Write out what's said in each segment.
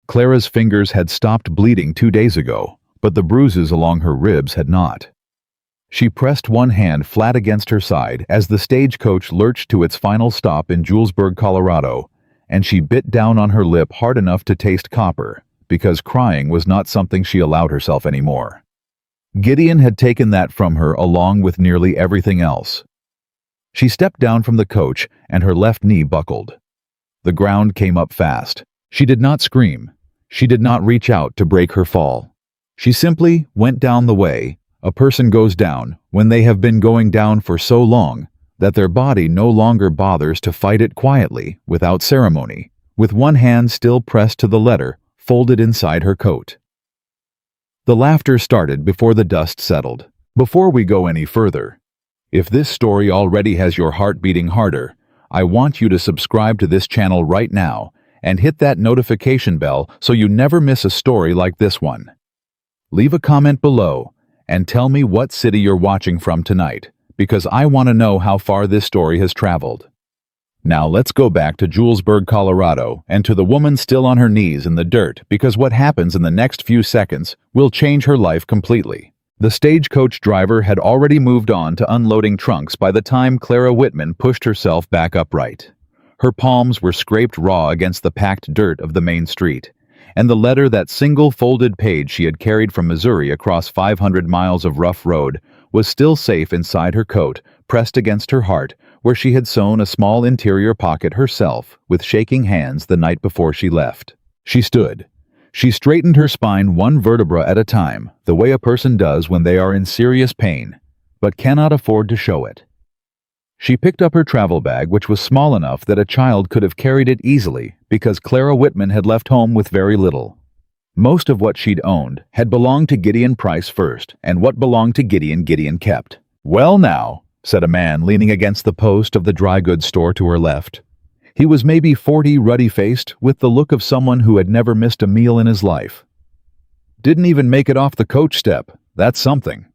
Clara's fingers had stopped bleeding 2 days ago, but the bruises along her ribs had not. She pressed one hand flat against her side as the stagecoach lurched to its final stop in Julesburg, Colorado, and she bit down on her lip hard enough to taste copper, because crying was not something she allowed herself anymore. Gideon had taken that from her along with nearly everything else. She stepped down from the coach and her left knee buckled. The ground came up fast. She did not scream. She did not reach out to break her fall. She simply went down the way a person goes down when they have been going down for so long that their body no longer bothers to fight it quietly, without ceremony, with one hand still pressed to the letter folded inside her coat. The laughter started before the dust settled. Before we go any further, if this story already has your heart beating harder, I want you to subscribe to this channel right now and hit that notification bell so you never miss a story like this one. Leave a comment below and tell me what city you're watching from tonight, because I want to know how far this story has traveled. Now let's go back to Julesburg, Colorado, and to the woman still on her knees in the dirt, because what happens in the next few seconds will change her life completely. The stagecoach driver had already moved on to unloading trunks by the time Clara Whitman pushed herself back upright. Her palms were scraped raw against the packed dirt of the main street, and the letter, that single folded page she had carried from Missouri across 500 miles of rough road, was still safe inside her coat, pressed against her heart, where she had sewn a small interior pocket herself with shaking hands the night before she left. She stood. She straightened her spine one vertebra at a time, the way a person does when they are in serious pain, but cannot afford to show it. She picked up her travel bag, which was small enough that a child could have carried it easily, because Clara Whitman had left home with very little. Most of what she'd owned had belonged to Gideon Price first, and what belonged to Gideon, Gideon kept. "Well now," said a man leaning against the post of the dry goods store to her left. He was maybe 40, ruddy-faced, with the look of someone who had never missed a meal in his life. "Didn't even make it off the coach step. That's something."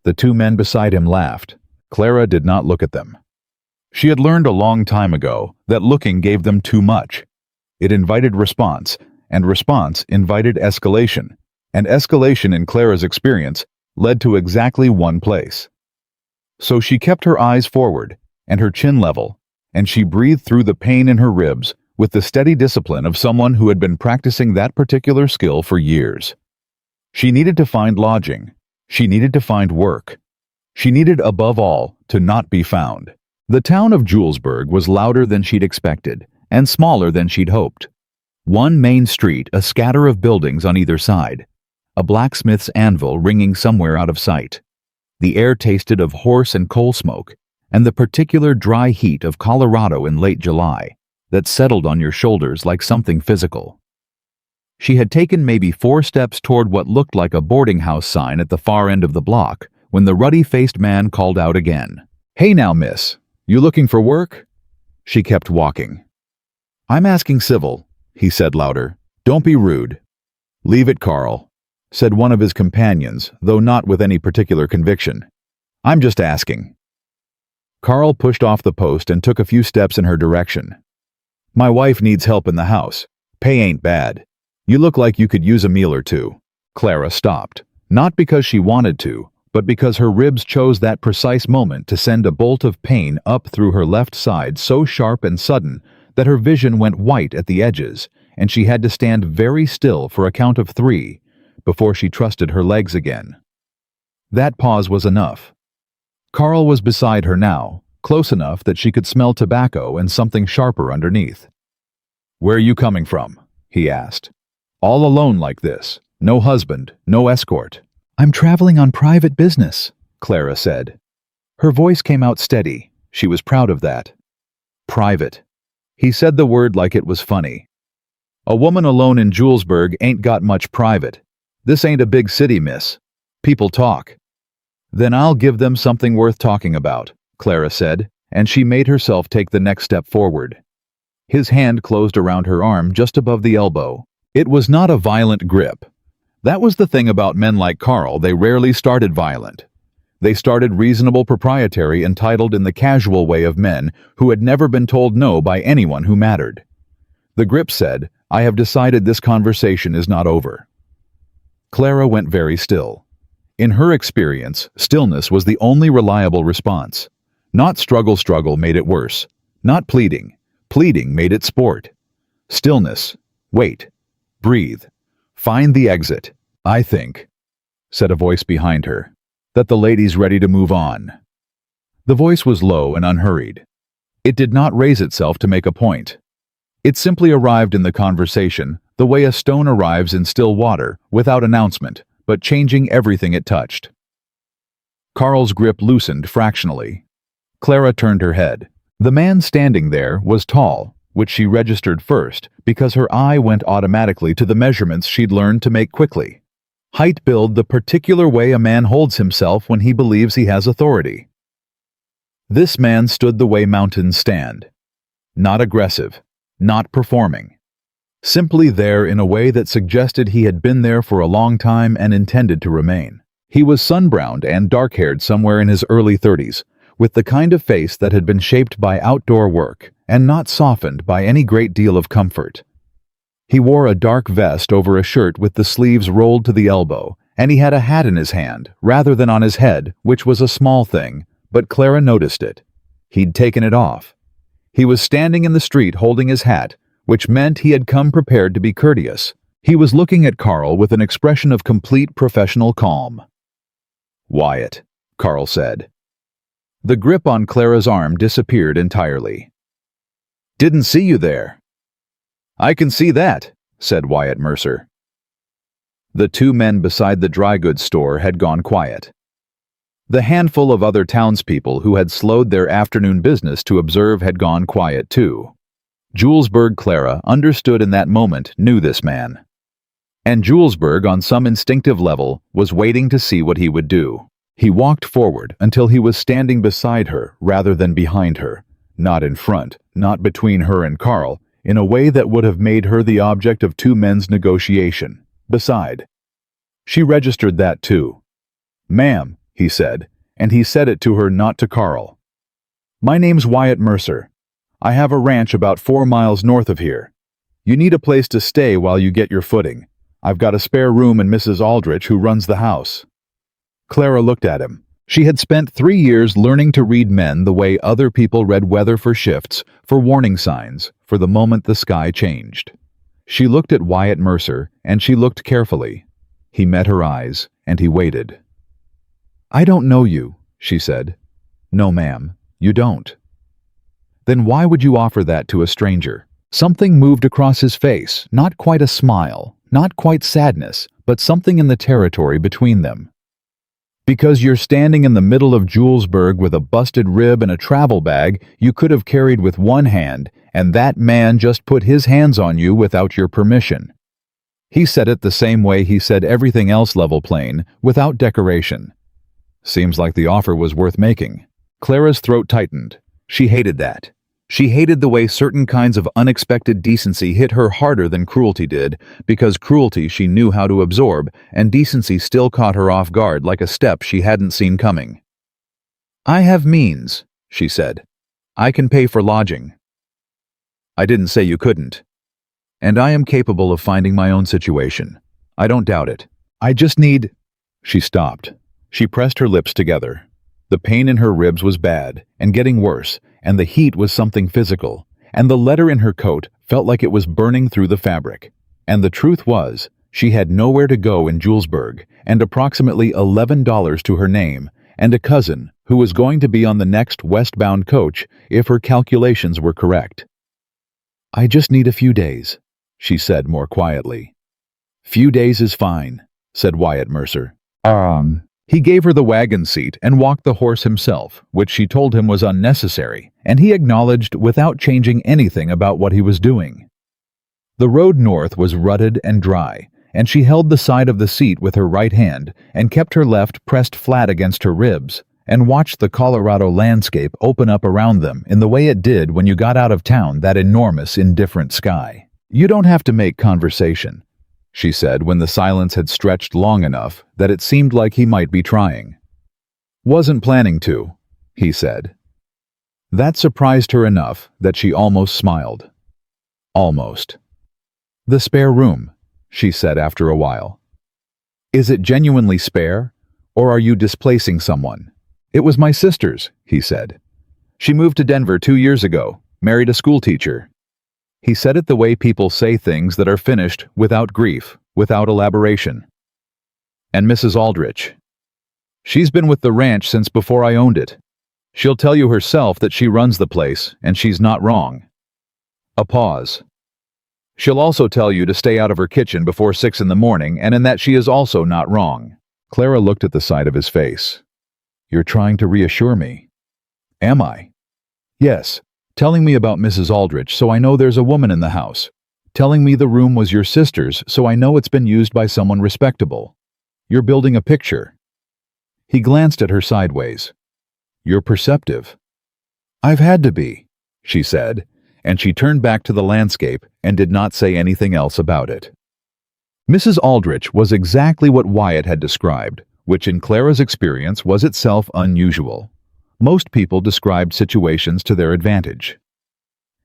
The two men beside him laughed. Clara did not look at them. She had learned a long time ago that looking gave them too much. It invited response, and response invited escalation, and escalation, in Clara's experience, led to exactly one place. So she kept her eyes forward and her chin level, and she breathed through the pain in her ribs with the steady discipline of someone who had been practicing that particular skill for years. She needed to find lodging. She needed to find work. She needed, above all, to not be found. The town of Julesburg was louder than she'd expected, and smaller than she'd hoped. One main street, a scatter of buildings on either side. A blacksmith's anvil ringing somewhere out of sight. The air tasted of horse and coal smoke, and the particular dry heat of Colorado in late July, that settled on your shoulders like something physical. She had taken maybe 4 steps toward what looked like a boarding house sign at the far end of the block, when the ruddy-faced man called out again. "Hey now, miss. You looking for work?" She kept walking. "I'm asking civil," he said louder. "Don't be rude." "Leave it, Carl," said one of his companions, though not with any particular conviction. "I'm just asking." Carl pushed off the post and took a few steps in her direction. "My wife needs help in the house. Pay ain't bad. You look like you could use a meal or two." Clara stopped, not because she wanted to, but because her ribs chose that precise moment to send a bolt of pain up through her left side so sharp and sudden that her vision went white at the edges, and she had to stand very still for a count of 3 before she trusted her legs again. That pause was enough. Carl was beside her now, close enough that she could smell tobacco and something sharper underneath. "Where are you coming from?" he asked. "All alone like this? No husband, no escort?" "I'm traveling on private business," Clara said. Her voice came out steady. She was proud of that. Private. He said the word like it was funny. "A woman alone in Julesburg ain't got much private. This ain't a big city, miss. People talk." "Then I'll give them something worth talking about," Clara said, and she made herself take the next step forward. His hand closed around her arm just above the elbow. It was not a violent grip. That was the thing about men like Carl, they rarely started violent. They started reasonable, proprietary, entitled in the casual way of men who had never been told no by anyone who mattered. The grip said, I have decided this conversation is not over." Clara went very still. In her experience, stillness was the only reliable response. Not struggle made it worse. Not pleading. Pleading made it sport. Stillness. Wait. Breathe. Find the exit. "I think," said a voice behind her, "that the lady's ready to move on." The voice was low and unhurried. It did not raise itself to make a point. It simply arrived in the conversation the way a stone arrives in still water, without announcement, but changing everything it touched. Carl's grip loosened fractionally. Clara turned her head. The man standing there was tall, which she registered first because her eye went automatically to the measurements she'd learned to make quickly. Height billed the particular way a man holds himself when he believes he has authority. This man stood the way mountains stand. Not aggressive, not performing. Simply there in a way that suggested he had been there for a long time and intended to remain. He was sun-browned and dark-haired somewhere in his early 30s, with the kind of face that had been shaped by outdoor work and not softened by any great deal of comfort. He wore a dark vest over a shirt with the sleeves rolled to the elbow, and he had a hat in his hand rather than on his head, which was a small thing, but Clara noticed it. He'd taken it off. He was standing in the street holding his hat, which meant he had come prepared to be courteous. He was looking at Carl with an expression of complete professional calm. "Wyatt," Carl said. The grip on Clara's arm disappeared entirely. "Didn't see you there." "I can see that," said Wyatt Mercer. The two men beside the dry goods store had gone quiet. The handful of other townspeople who had slowed their afternoon business to observe had gone quiet too. Julesburg Clara understood in that moment knew this man. And Julesburg, on some instinctive level, was waiting to see what he would do. He walked forward until he was standing beside her rather than behind her, not in front, not between her and Carl, in a way that would have made her the object of two men's negotiation. Beside. She registered that too. "Ma'am," he said, and he said it to her, not to Carl. "My name's Wyatt Mercer. I have a ranch about 4 miles north of here. You need a place to stay while you get your footing. I've got a spare room and Mrs. Aldrich who runs the house." Clara looked at him. She had spent 3 years learning to read men the way other people read weather for shifts, for warning signs, for the moment the sky changed. She looked at Wyatt Mercer, and she looked carefully. He met her eyes, and he waited. "I don't know you," she said. "No, ma'am, you don't." "Then why would you offer that to a stranger?" Something moved across his face, not quite a smile, not quite sadness, but something in the territory between them. "Because you're standing in the middle of Julesburg with a busted rib and a travel bag you could have carried with one hand, and that man just put his hands on you without your permission." He said it the same way he said everything else level plain, without decoration. Seems like the offer was worth making. Clara's throat tightened. She hated that. She hated the way certain kinds of unexpected decency hit her harder than cruelty did, because cruelty she knew how to absorb, and decency still caught her off guard like a step she hadn't seen coming. "I have means," she said. "I can pay for lodging." "I didn't say you couldn't. And I am capable of finding my own situation. I don't doubt it. I just need—" She stopped. She pressed her lips together. The pain in her ribs was bad, and getting worse, and the heat was something physical, and the letter in her coat felt like it was burning through the fabric. And the truth was, she had nowhere to go in Julesburg, and approximately $11 to her name, and a cousin who was going to be on the next westbound coach if her calculations were correct. "I just need a few days," she said more quietly. "Few days is fine," said Wyatt Mercer. He gave her the wagon seat and walked the horse himself, which she told him was unnecessary, and he acknowledged without changing anything about what he was doing. The road north was rutted and dry, and she held the side of the seat with her right hand and kept her left pressed flat against her ribs, and watched the Colorado landscape open up around them in the way it did when you got out of town that enormous indifferent sky. "You don't have to make conversation," she said when the silence had stretched long enough that it seemed like he might be trying. "Wasn't planning to," he said. That surprised her enough that she almost smiled. Almost. "The spare room," she said after a while. "Is it genuinely spare, or are you displacing someone?" "It was my sister's," he said. "She moved to Denver 2 years ago, married a schoolteacher." He said it the way people say things that are finished, without grief, without elaboration. "And Mrs. Aldrich? She's been with the ranch since before I owned it. She'll tell you herself that she runs the place, and she's not wrong." A pause. "She'll also tell you to stay out of her kitchen before 6 in the morning, and in that she is also not wrong." Clara looked at the side of his face. "You're trying to reassure me." "Am I?" "Yes. Telling me about Mrs. Aldrich, so I know there's a woman in the house. Telling me the room was your sister's, so I know it's been used by someone respectable. You're building a picture." He glanced at her sideways. "You're perceptive." "I've had to be," she said, and she turned back to the landscape and did not say anything else about it. Mrs. Aldrich was exactly what Wyatt had described, which in Clara's experience was itself unusual. Most people described situations to their advantage.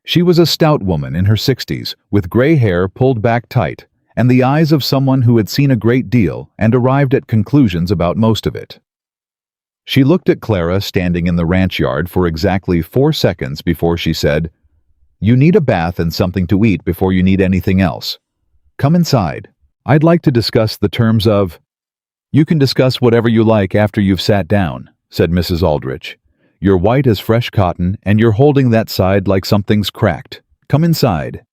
She was a stout woman in her 60s, with gray hair pulled back tight, and the eyes of someone who had seen a great deal and arrived at conclusions about most of it. She looked at Clara standing in the ranch yard for exactly 4 seconds before she said, "You need a bath and something to eat before you need anything else. Come inside. I'd like to discuss the terms of—" "You can discuss whatever you like after you've sat down," said Mrs. Aldrich. "You're white as fresh cotton, and you're holding that side like something's cracked. Come inside."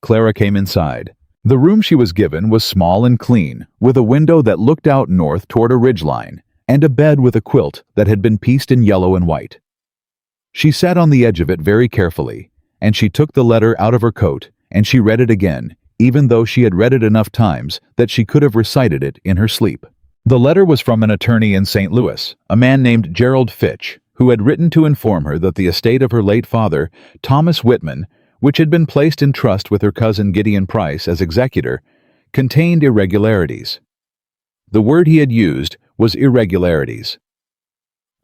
Clara came inside. The room she was given was small and clean, with a window that looked out north toward a ridgeline, and a bed with a quilt that had been pieced in yellow and white. She sat on the edge of it very carefully, and she took the letter out of her coat, and she read it again, even though she had read it enough times that she could have recited it in her sleep. The letter was from an attorney in St. Louis, a man named Gerald Fitch, who had written to inform her that the estate of her late father, Thomas Whitman, which had been placed in trust with her cousin Gideon Price as executor, contained irregularities. The word he had used was irregularities.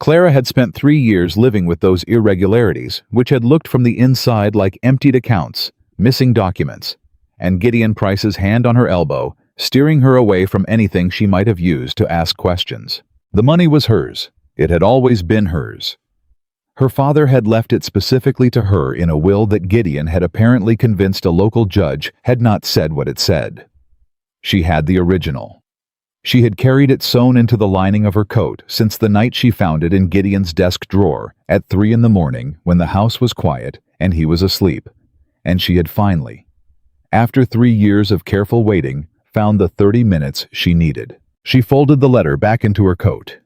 Clara had spent 3 years living with those irregularities, which had looked from the inside like emptied accounts, missing documents, and Gideon Price's hand on her elbow, steering her away from anything she might have used to ask questions. The money was hers. It had always been hers. Her father had left it specifically to her in a will that Gideon had apparently convinced a local judge had not said what it said. She had the original. She had carried it sewn into the lining of her coat since the night she found it in Gideon's desk drawer at 3 in the morning when the house was quiet and he was asleep, and she had finally, after 3 years of careful waiting, found the 30 minutes she needed. She folded the letter back into her coat.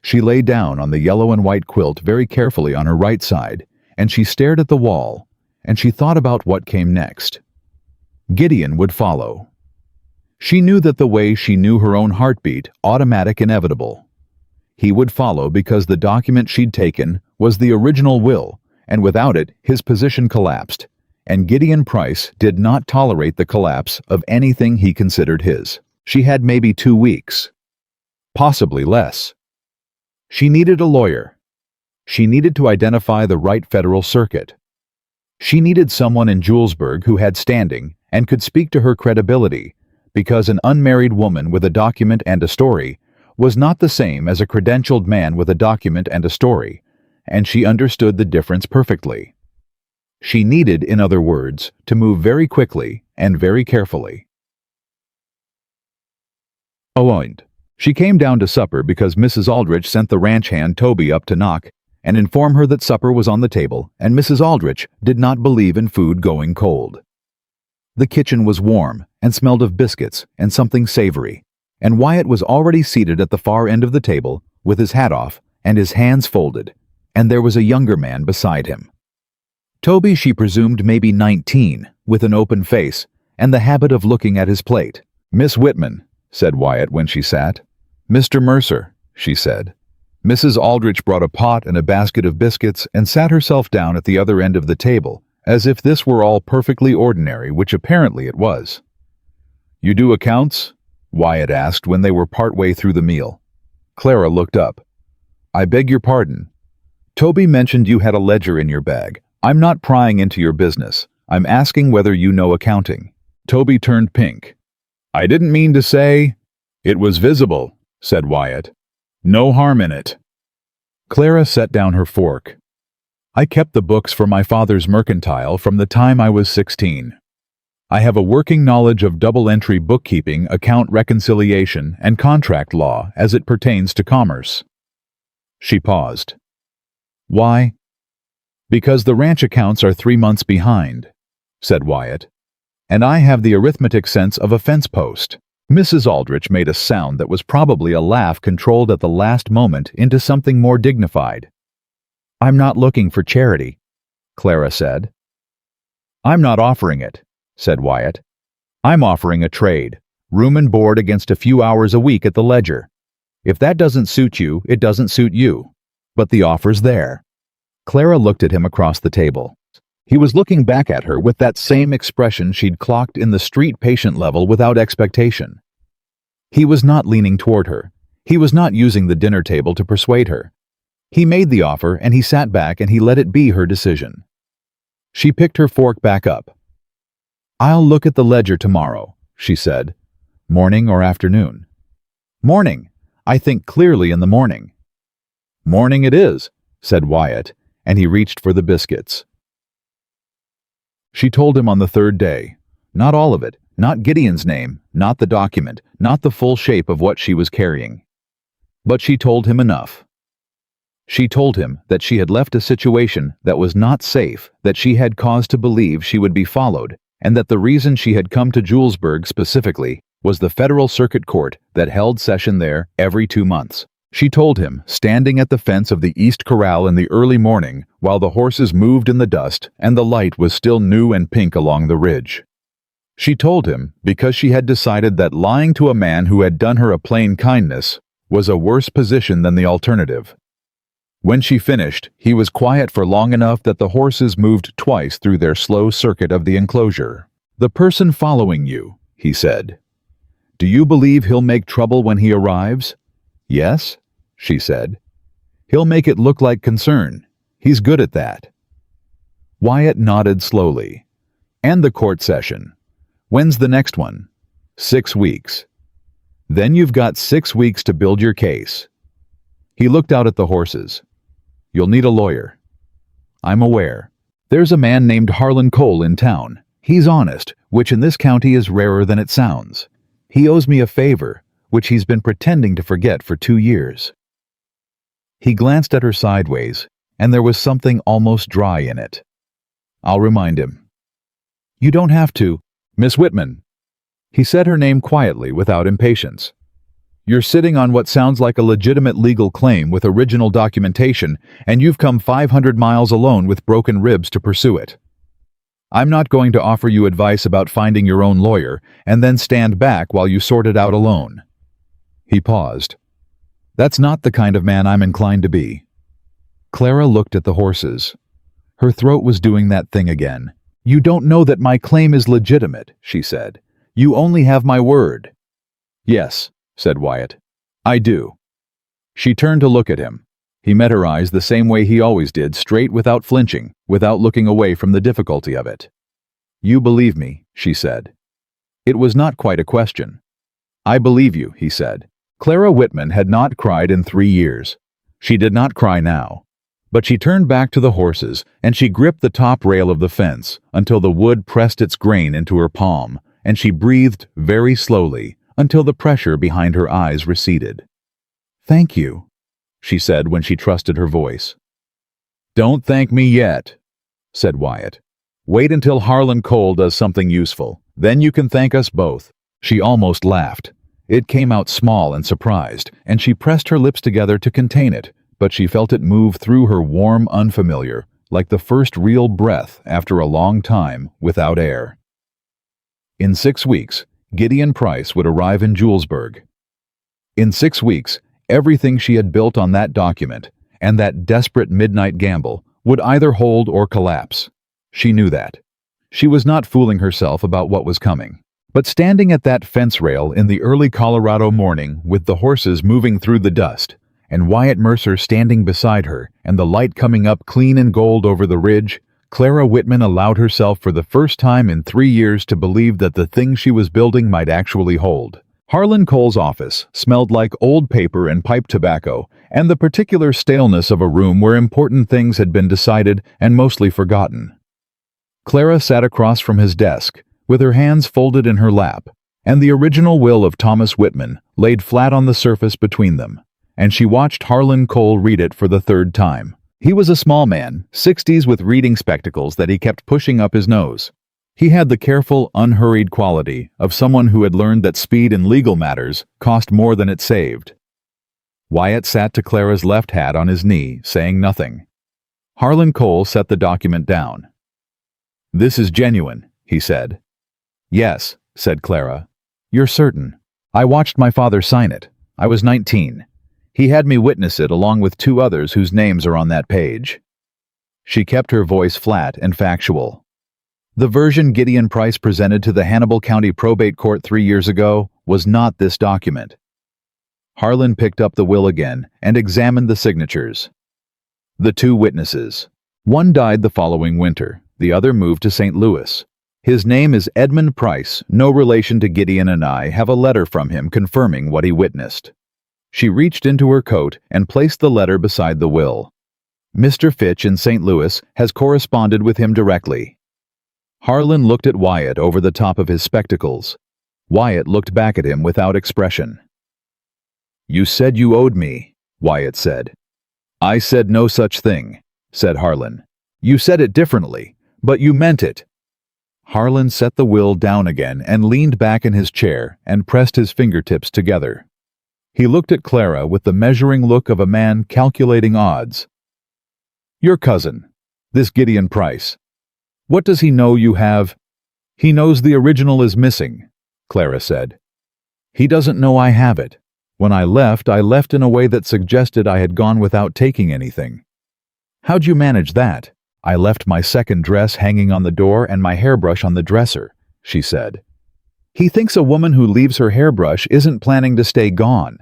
She lay down on the yellow and white quilt very carefully on her right side, and she stared at the wall, and she thought about what came next. Gideon would follow. She knew that the way she knew her own heartbeat, automatic, inevitable. He would follow because the document she'd taken was the original will, and without it, his position collapsed, and Gideon Price did not tolerate the collapse of anything he considered his. She had maybe 2 weeks, possibly less. She needed a lawyer. She needed to identify the right federal circuit. She needed someone in Julesburg who had standing and could speak to her credibility, because an unmarried woman with a document and a story was not the same as a credentialed man with a document and a story, and she understood the difference perfectly. She needed, in other words, to move very quickly and very carefully. Owned. She came down to supper because Mrs. Aldrich sent the ranch hand Toby up to knock and inform her that supper was on the table, and Mrs. Aldrich did not believe in food going cold. The kitchen was warm and smelled of biscuits and something savory, and Wyatt was already seated at the far end of the table with his hat off and his hands folded, and there was a younger man beside him. Toby, she presumed maybe 19, with an open face and the habit of looking at his plate. "Miss Whitman," said Wyatt when she sat. "Mr. Mercer," she said. Mrs. Aldrich brought a pot and a basket of biscuits and sat herself down at the other end of the table, as if this were all perfectly ordinary, which apparently it was. "You do accounts?" Wyatt asked when they were partway through the meal. Clara looked up. "I beg your pardon. Toby mentioned you had a ledger in your bag. I'm not prying into your business. I'm asking whether you know accounting." Toby turned pink. "I didn't mean to say—" "It was visible," said Wyatt. "No harm in it." Clara set down her fork. "I kept the books for my father's mercantile from the time I was 16. I have a working knowledge of double-entry bookkeeping, account reconciliation, and contract law as it pertains to commerce." She paused. "Why?" "Because the ranch accounts are 3 months behind," said Wyatt. "And I have the arithmetic sense of a fence post." Mrs. Aldrich made a sound that was probably a laugh controlled at the last moment into something more dignified. "I'm not looking for charity," Clara said. "I'm not offering it," said Wyatt. "I'm offering a trade, room and board against a few hours a week at the Ledger. If that doesn't suit you, it doesn't suit you. But the offer's there." Clara looked at him across the table. He was looking back at her with that same expression she'd clocked in the street patient level without expectation. He was not leaning toward her. He was not using the dinner table to persuade her. He made the offer and he sat back and he let it be her decision. She picked her fork back up. "I'll look at the Ledger tomorrow," she said. "Morning or afternoon?" "Morning. I think clearly in the morning." "Morning it is," said Wyatt, and he reached for the biscuits. She told him on the third day. Not all of it, not Gideon's name, not the document, not the full shape of what she was carrying. But she told him enough. She told him that she had left a situation that was not safe, that she had cause to believe she would be followed, and that the reason she had come to Julesburg specifically was the Federal Circuit Court that held session there every 2 months. She told him, standing at the fence of the East Corral in the early morning while the horses moved in the dust and the light was still new and pink along the ridge. She told him because she had decided that lying to a man who had done her a plain kindness was a worse position than the alternative. When she finished, he was quiet for long enough that the horses moved twice through their slow circuit of the enclosure. "The person following you," he said. "Do you believe he'll make trouble when he arrives?" "Yes," she said. "He'll make it look like concern. He's good at that." Wyatt nodded slowly. "And the court session. When's the next one?" 6 weeks. "Then you've got 6 weeks to build your case." He looked out at the horses. "You'll need a lawyer." "I'm aware. There's a man named Harlan Cole in town. He's honest, which in this county is rarer than it sounds. He owes me a favor, which he's been pretending to forget for 2 years. He glanced at her sideways, and there was something almost dry in it. "I'll remind him." "You don't have to, Miss Whitman." He said her name quietly without impatience. "You're sitting on what sounds like a legitimate legal claim with original documentation, and you've come 500 miles alone with broken ribs to pursue it. I'm not going to offer you advice about finding your own lawyer and then stand back while you sort it out alone." He paused. "That's not the kind of man I'm inclined to be." Clara looked at the horses. Her throat was doing that thing again. "You don't know that my claim is legitimate," she said. "You only have my word." "Yes," said Wyatt. "I do." She turned to look at him. He met her eyes the same way he always did, straight without flinching, without looking away from the difficulty of it. "You believe me," she said. It was not quite a question. "I believe you," he said. Clara Whitman had not cried in 3 years. She did not cry now. But she turned back to the horses, and she gripped the top rail of the fence until the wood pressed its grain into her palm, and she breathed very slowly until the pressure behind her eyes receded. "Thank you," she said when she trusted her voice. "Don't thank me yet," said Wyatt. "Wait until Harlan Cole does something useful. Then you can thank us both." She almost laughed. It came out small and surprised, and she pressed her lips together to contain it, but she felt it move through her warm unfamiliar, like the first real breath after a long time without air. In 6 weeks, Gideon Price would arrive in Julesburg. In 6 weeks, everything she had built on that document and that desperate midnight gamble would either hold or collapse. She knew that. She was not fooling herself about what was coming. But standing at that fence rail in the early Colorado morning with the horses moving through the dust, and Wyatt Mercer standing beside her and the light coming up clean and gold over the ridge, Clara Whitman allowed herself for the first time in 3 years to believe that the thing she was building might actually hold. Harlan Cole's office smelled like old paper and pipe tobacco, and the particular staleness of a room where important things had been decided and mostly forgotten. Clara sat across from his desk, with her hands folded in her lap, and the original will of Thomas Whitman laid flat on the surface between them, and she watched Harlan Cole read it for the third time. He was a small man, 60s, with reading spectacles that he kept pushing up his nose. He had the careful, unhurried quality of someone who had learned that speed in legal matters cost more than it saved. Wyatt sat to Clara's left hat on his knee, saying nothing. Harlan Cole set the document down. "This is genuine," he said. "Yes," said Clara. "You're certain?" "I watched my father sign it. I was 19. He had me witness it along with 2 others whose names are on that page." She kept her voice flat and factual. The version Gideon Price presented to the Hannibal County Probate Court 3 years ago was not this document. Harlan picked up the will again and examined the signatures. The 2 witnesses. One died the following winter, the other moved to St. Louis. His name is Edmund Price, no relation to Gideon, and I have a letter from him confirming what he witnessed. She reached into her coat and placed the letter beside the will. Mr. Fitch in St. Louis has corresponded with him directly. Harlan looked at Wyatt over the top of his spectacles. Wyatt looked back at him without expression. "You said you owed me," Wyatt said. "I said no such thing," said Harlan. "You said it differently, but you meant it." Harlan set the will down again and leaned back in his chair and pressed his fingertips together. He looked at Clara with the measuring look of a man calculating odds. "Your cousin, this Gideon Price. What does he know you have?" "He knows the original is missing," Clara said. "He doesn't know I have it. When I left in a way that suggested I had gone without taking anything." "How'd you manage that?" "I left my second dress hanging on the door and my hairbrush on the dresser," she said. "He thinks a woman who leaves her hairbrush isn't planning to stay gone."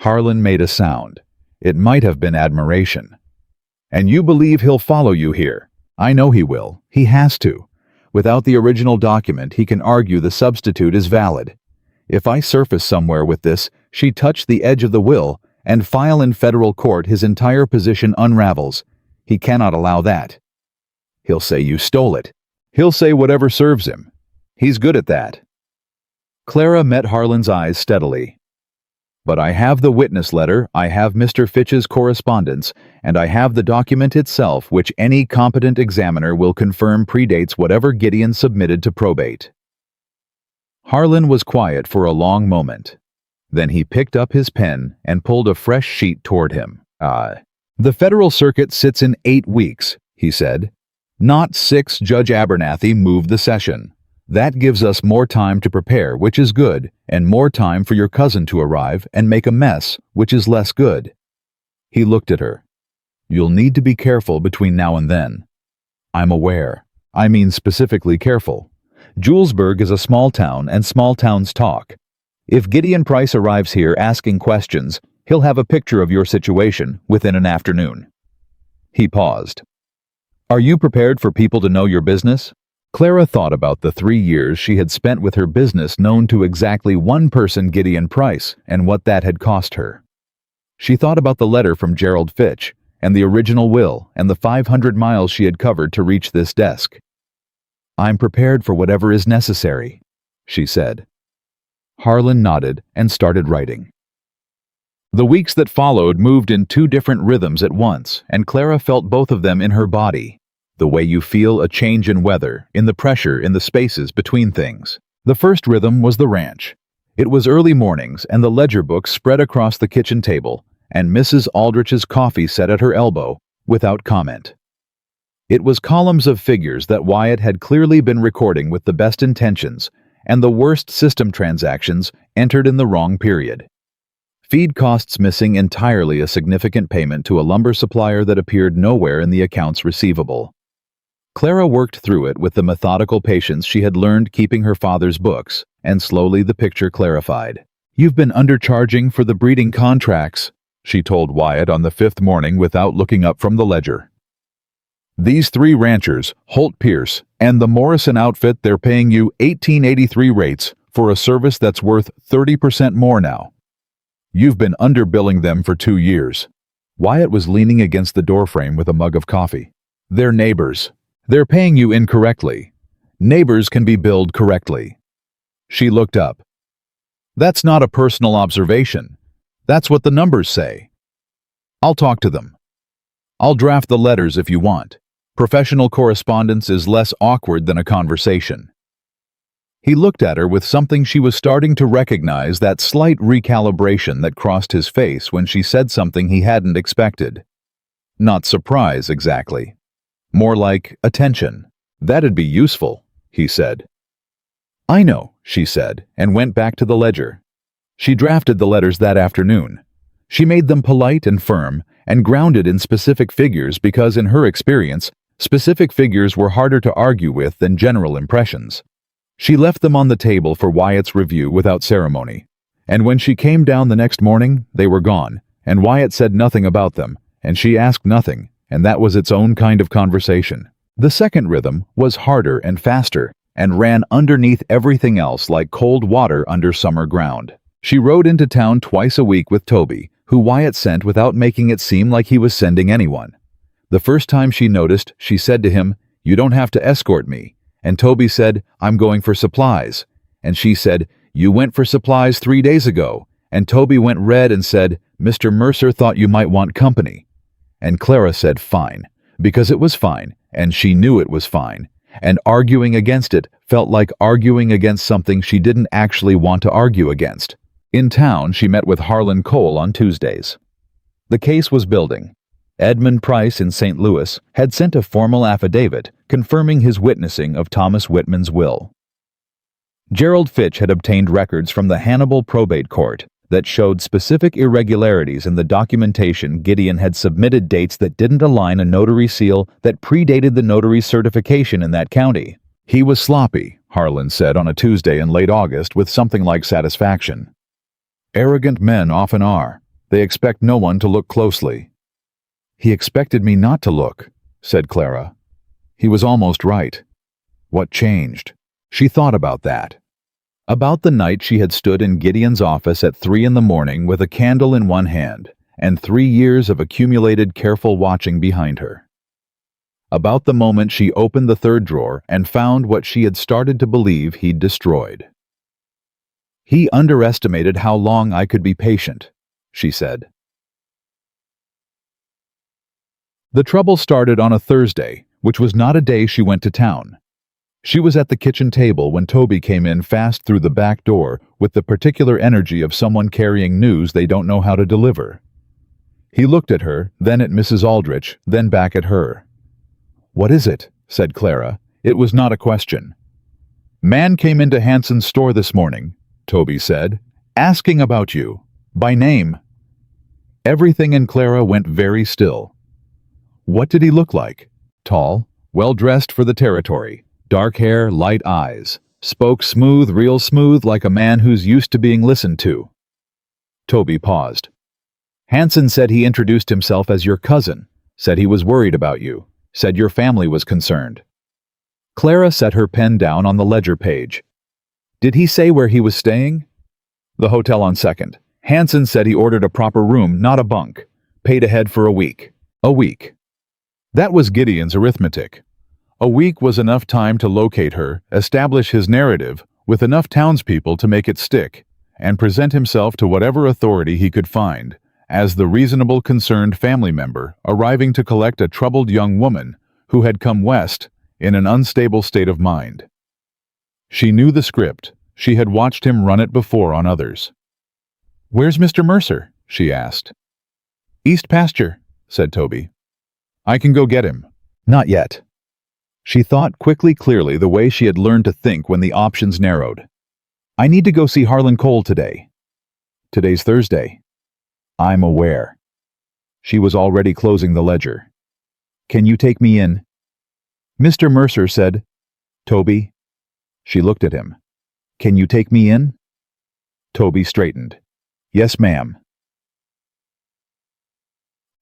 Harlan made a sound. It might have been admiration. "And you believe he'll follow you here?" "I know he will. He has to. Without the original document, he can argue the substitute is valid. If I surface somewhere with this, she touched the edge of the will, and file in federal court, his entire position unravels. He cannot allow that. He'll say you stole it. He'll say whatever serves him. He's good at that." Clara met Harlan's eyes steadily. "But I have the witness letter, I have Mr. Fitch's correspondence, and I have the document itself, which any competent examiner will confirm predates whatever Gideon submitted to probate." Harlan was quiet for a long moment. Then he picked up his pen and pulled a fresh sheet toward him. "The federal circuit sits in 8 weeks, he said. "Not 6, Judge Abernathy moved the session. That gives us more time to prepare, which is good, and more time for your cousin to arrive and make a mess, which is less good." He looked at her. "You'll need to be careful between now and then." "I'm aware. I mean specifically careful. Julesburg is a small town, and small towns talk. If Gideon Price arrives here asking questions, he'll have a picture of your situation within an afternoon." He paused. "Are you prepared for people to know your business?" Clara thought about the 3 years she had spent with her business known to exactly one person, Gideon Price, and what that had cost her. She thought about the letter from Gerald Fitch, and the original will, and the 500 miles she had covered to reach this desk. "I'm prepared for whatever is necessary," she said. Harlan nodded and started writing. The weeks that followed moved in 2 different rhythms at once, and Clara felt both of them in her body. The way you feel a change in weather, in the pressure in the spaces between things. The first rhythm was the ranch. It was early mornings, and the ledger book spread across the kitchen table, and Mrs. Aldrich's coffee set at her elbow, without comment. It was columns of figures that Wyatt had clearly been recording with the best intentions, and the worst system transactions entered in the wrong period. Feed costs missing entirely, a significant payment to a lumber supplier that appeared nowhere in the accounts receivable. Clara worked through it with the methodical patience she had learned keeping her father's books, and slowly the picture clarified. "You've been undercharging for the breeding contracts," she told Wyatt on the 5th morning without looking up from the ledger. These three ranchers, Holt Pierce, and the Morrison outfit, they're paying you 1883 rates for a service that's worth 30% more now. You've been underbilling them for 2 years. Wyatt was leaning against the doorframe with a mug of coffee. They're neighbors. They're paying you incorrectly. Neighbors can be billed correctly. She looked up. That's not a personal observation. That's what the numbers say. I'll talk to them. I'll draft the letters if you want. Professional correspondence is less awkward than a conversation. He looked at her with something she was starting to recognize, that slight recalibration that crossed his face when she said something he hadn't expected. Not surprise, exactly. More like attention. That'd be useful, he said. I know, she said, and went back to the ledger. She drafted the letters that afternoon. She made them polite and firm, and grounded in specific figures because, in her experience, specific figures were harder to argue with than general impressions. She left them on the table for Wyatt's review without ceremony. And when she came down the next morning, they were gone, and Wyatt said nothing about them, and she asked nothing, and that was its own kind of conversation. The second rhythm was harder and faster, and ran underneath everything else like cold water under summer ground. She rode into town twice a week with Toby, who Wyatt sent without making it seem like he was sending anyone. The first time she noticed, she said to him, "You don't have to escort me." And Toby said, "I'm going for supplies." And she said, "You went for supplies 3 days ago." And Toby went red and said, "Mr. Mercer thought you might want company." And Clara said fine, because it was fine, and she knew it was fine. And arguing against it felt like arguing against something she didn't actually want to argue against. In town, she met with Harlan Cole on Tuesdays. The case was building. Edmund Price in St. Louis had sent a formal affidavit confirming his witnessing of Thomas Whitman's will. Gerald Fitch had obtained records from the Hannibal probate court that showed specific irregularities in the documentation. Gideon had submitted dates that didn't align a notary seal that predated the notary's certification in that county. He was sloppy, Harlan said on a Tuesday in late August with something like satisfaction. Arrogant men often are. They expect no one to look closely. He expected me not to look, said Clara. He was almost right. What changed? She thought about that. About the night she had stood in Gideon's office at 3 a.m. with a candle in one hand and 3 years of accumulated careful watching behind her. About the moment she opened the third drawer and found what she had started to believe he'd destroyed. He underestimated how long I could be patient, she said. The trouble started on a Thursday, which was not a day she went to town. She was at the kitchen table when Toby came in fast through the back door with the particular energy of someone carrying news they don't know how to deliver. He looked at her, then at Mrs. Aldrich, then back at her. "What is it?" said Clara. It was not a question. "Man came into Hanson's store this morning," Toby said, "asking about you. By name." Everything in Clara went very still. What did he look like? Tall, well-dressed for the territory, dark hair, light eyes, spoke smooth, real smooth, like a man who's used to being listened to. Toby paused. "Hanson said he introduced himself as your cousin, said he was worried about you, said your family was concerned." Clara set her pen down on the ledger page. "Did he say where he was staying?" "The hotel on 2nd. Hanson said he ordered a proper room, not a bunk. Paid ahead for a week." A week. That was Gideon's arithmetic. A week was enough time to locate her, establish his narrative, with enough townspeople to make it stick, and present himself to whatever authority he could find, as the reasonable concerned family member arriving to collect a troubled young woman who had come west in an unstable state of mind. She knew the script. She had watched him run it before on others. "Where's Mr. Mercer?" she asked. "East pasture," said Toby. "I can go get him." "Not yet." She thought quickly, clearly, the way she had learned to think when the options narrowed. "I need to go see Harlan Cole today." "Today's Thursday." "I'm aware." She was already closing the ledger. "Can you take me in?" Mr. Mercer said, "Toby." She looked at him. "Can you take me in?" Toby straightened. "Yes, ma'am."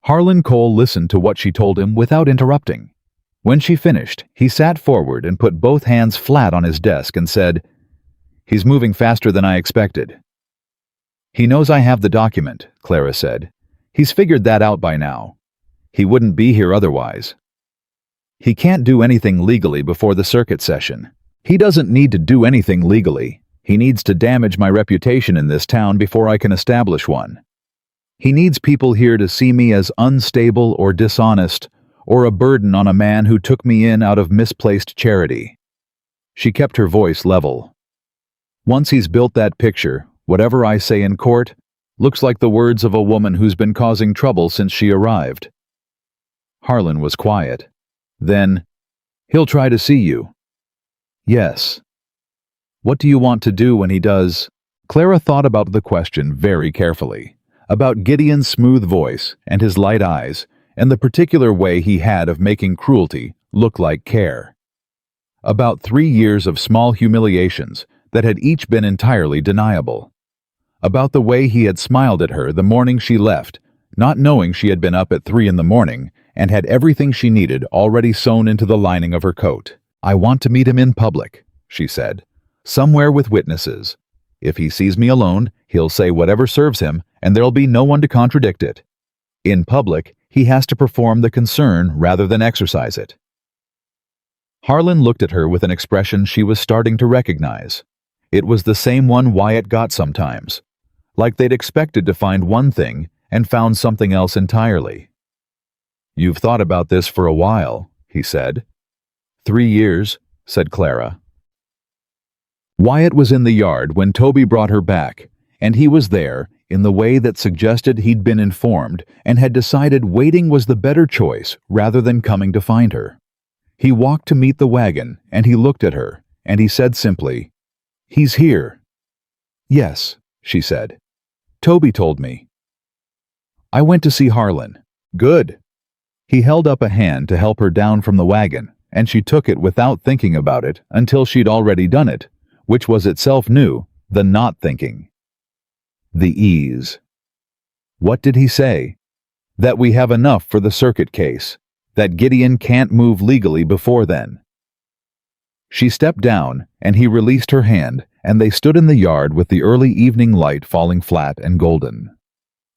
Harlan Cole listened to what she told him without interrupting. When she finished, he sat forward and put both hands flat on his desk and said, "He's moving faster than I expected." "He knows I have the document," Clara said. "He's figured that out by now. He wouldn't be here otherwise. He can't do anything legally before the circuit session. He doesn't need to do anything legally. He needs to damage my reputation in this town before I can establish one. He needs people here to see me as unstable or dishonest, or a burden on a man who took me in out of misplaced charity." She kept her voice level. "Once he's built that picture, whatever I say in court looks like the words of a woman who's been causing trouble since she arrived." Harlan was quiet. Then, "He'll try to see you." "Yes." "What do you want to do when he does?" Clara thought about the question very carefully, about Gideon's smooth voice and his light eyes, and the particular way he had of making cruelty look like care. About 3 years of small humiliations that had each been entirely deniable. About the way he had smiled at her the morning she left, not knowing she had been up at 3 in the morning and had everything she needed already sewn into the lining of her coat. "I want to meet him in public," she said, "somewhere with witnesses. If he sees me alone, he'll say whatever serves him, and there'll be no one to contradict it. In public, he has to perform the concern rather than exercise it." Harlan looked at her with an expression she was starting to recognize. It was the same one Wyatt got sometimes, like they'd expected to find one thing and found something else entirely. "You've thought about this for a while," he said. 3 years, said Clara. Wyatt was in the yard when Toby brought her back, and he was there in the way that suggested he'd been informed and had decided waiting was the better choice rather than coming to find her. He walked to meet the wagon, and he looked at her, and he said simply, "He's here." "Yes," she said. "Toby told me." "I went to see Harlan." "Good." He held up a hand to help her down from the wagon, and she took it without thinking about it until she'd already done it, which was itself new, the not thinking. The ease. What did he say? That we have enough for the circuit case, that Gideon can't move legally before then. She stepped down, and he released her hand, and they stood in the yard with the early evening light falling flat and golden.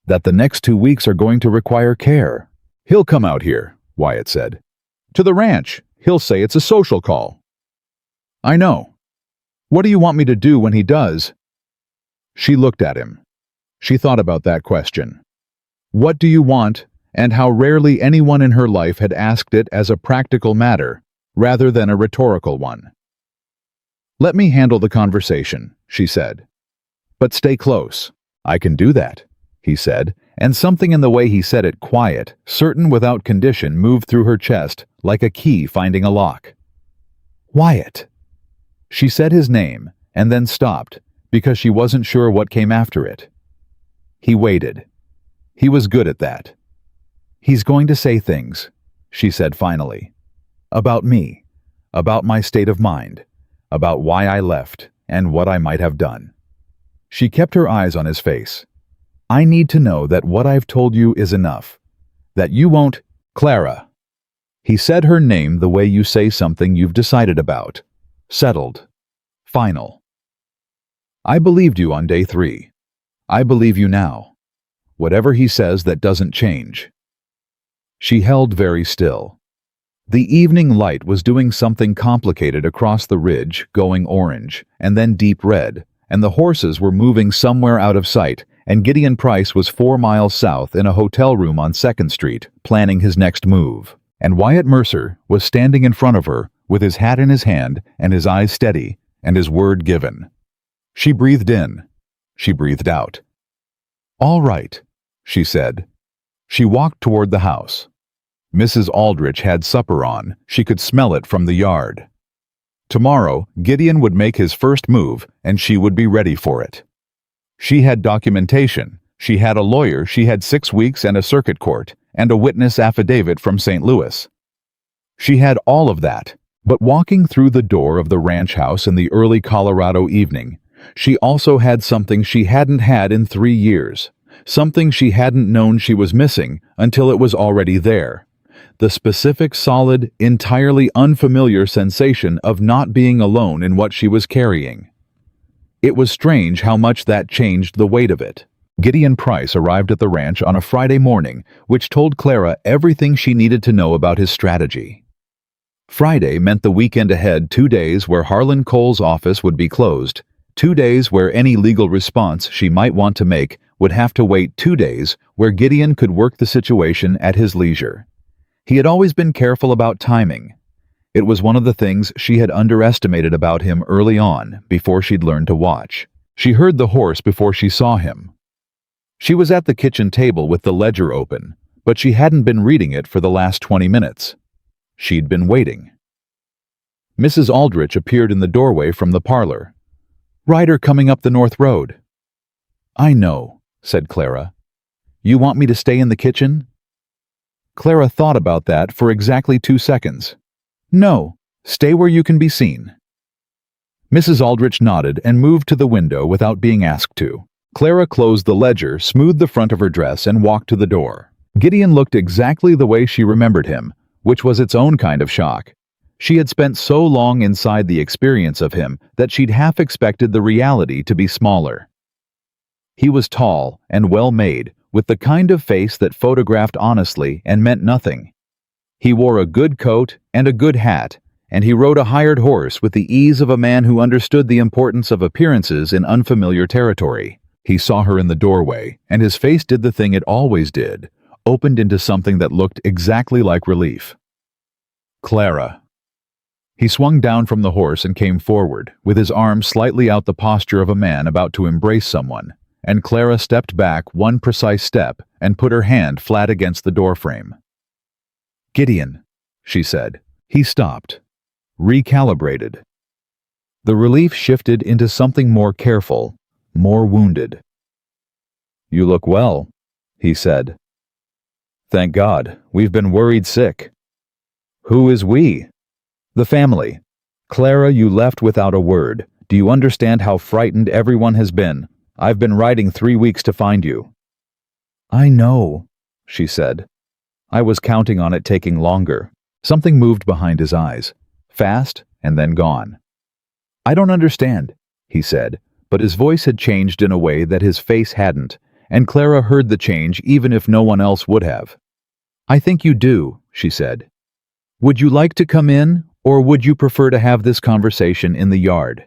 That the next 2 weeks are going to require care. "He'll come out here," Wyatt said. "To the ranch. He'll say it's a social call." "I know. What do you want me to do when he does?" She looked at him. She thought about that question. What do you want, and how rarely anyone in her life had asked it as a practical matter, rather than a rhetorical one. "Let me handle the conversation," she said. "But stay close." "I can do that," he said, and something in the way he said it, quiet, certain without condition, moved through her chest, like a key finding a lock. "Wyatt." She said his name, and then stopped, because she wasn't sure what came after it. He waited. He was good at that. "He's going to say things," she said finally. "About me, about my state of mind, about why I left, and what I might have done." She kept her eyes on his face. "I need to know that what I've told you is enough. That you won't—" "Clara." He said her name the way you say something you've decided about. Settled. Final. "I believed you on day 3. I believe you now. Whatever he says, that doesn't change." She held very still. The evening light was doing something complicated across the ridge, going orange, and then deep red, and the horses were moving somewhere out of sight, and Gideon Price was 4 miles south in a hotel room on 2nd Street, planning his next move. And Wyatt Mercer was standing in front of her, with his hat in his hand and his eyes steady, and his word given. She breathed in. She breathed out. "All right," she said. She walked toward the house. Mrs. Aldrich had supper on. She could smell it from the yard. Tomorrow, Gideon would make his first move, and she would be ready for it. She had documentation. She had a lawyer. She had 6 weeks and a circuit court, and a witness affidavit from St. Louis. She had all of that, but walking through the door of the ranch house in the early Colorado evening, she also had something she hadn't had in 3 years, something she hadn't known she was missing until it was already there. the specific, solid, entirely unfamiliar sensation of not being alone in what she was carrying. It was strange how much that changed the weight of it. Gideon Price arrived at the ranch on a Friday morning, which told Clara everything she needed to know about his strategy. Friday meant the weekend ahead, 2 days where Harlan Cole's office would be closed, 2 days where any legal response she might want to make would have to wait, 2 days where Gideon could work the situation at his leisure. He had always been careful about timing. It was one of the things she had underestimated about him early on, before she'd learned to watch. She heard the horse before she saw him. She was at the kitchen table with the ledger open, but she hadn't been reading it for the last 20 minutes. She'd been waiting. Mrs. Aldrich appeared in the doorway from the parlor. "Rider coming up the north road." "I know," said Clara. "You want me to stay in the kitchen?" Clara thought about that for exactly 2 seconds. "No, stay where you can be seen." Mrs. Aldrich nodded and moved to the window without being asked to. Clara closed the ledger, smoothed the front of her dress, and walked to the door. Gideon looked exactly the way she remembered him, which was its own kind of shock. She had spent so long inside the experience of him that she'd half expected the reality to be smaller. He was tall and well-made, with the kind of face that photographed honestly and meant nothing. He wore a good coat and a good hat, and he rode a hired horse with the ease of a man who understood the importance of appearances in unfamiliar territory. He saw her in the doorway, and his face did the thing it always did, opened into something that looked exactly like relief. "Clara." He swung down from the horse and came forward, with his arms slightly out, the posture of a man about to embrace someone, and Clara stepped back one precise step and put her hand flat against the doorframe. "Gideon," she said. He stopped, recalibrated. The relief shifted into something more careful, more wounded. "You look well," he said. "Thank God, we've been worried sick." "Who is we?" "The family. Clara, you left without a word. Do you understand how frightened everyone has been? I've been riding 3 weeks to find you." "I know," she said. "I was counting on it taking longer." Something moved behind his eyes, fast and then gone. "I don't understand," he said, but his voice had changed in a way that his face hadn't, and Clara heard the change even if no one else would have. "I think you do," she said. "Would you like to come in, or would you prefer to have this conversation in the yard?"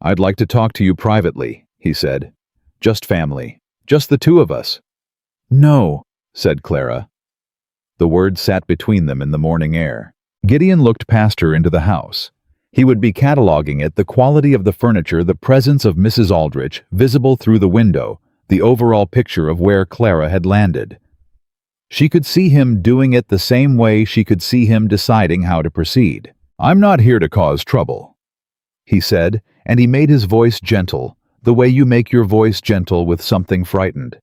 "I'd like to talk to you privately," he said. "Just family. Just the two of us." "No," said Clara. The words sat between them in the morning air. Gideon looked past her into the house. He would be cataloging it, the quality of the furniture, the presence of Mrs. Aldrich, visible through the window, the overall picture of where Clara had landed. She could see him doing it the same way she could see him deciding how to proceed. "I'm not here to cause trouble," he said, and he made his voice gentle, the way you make your voice gentle with something frightened.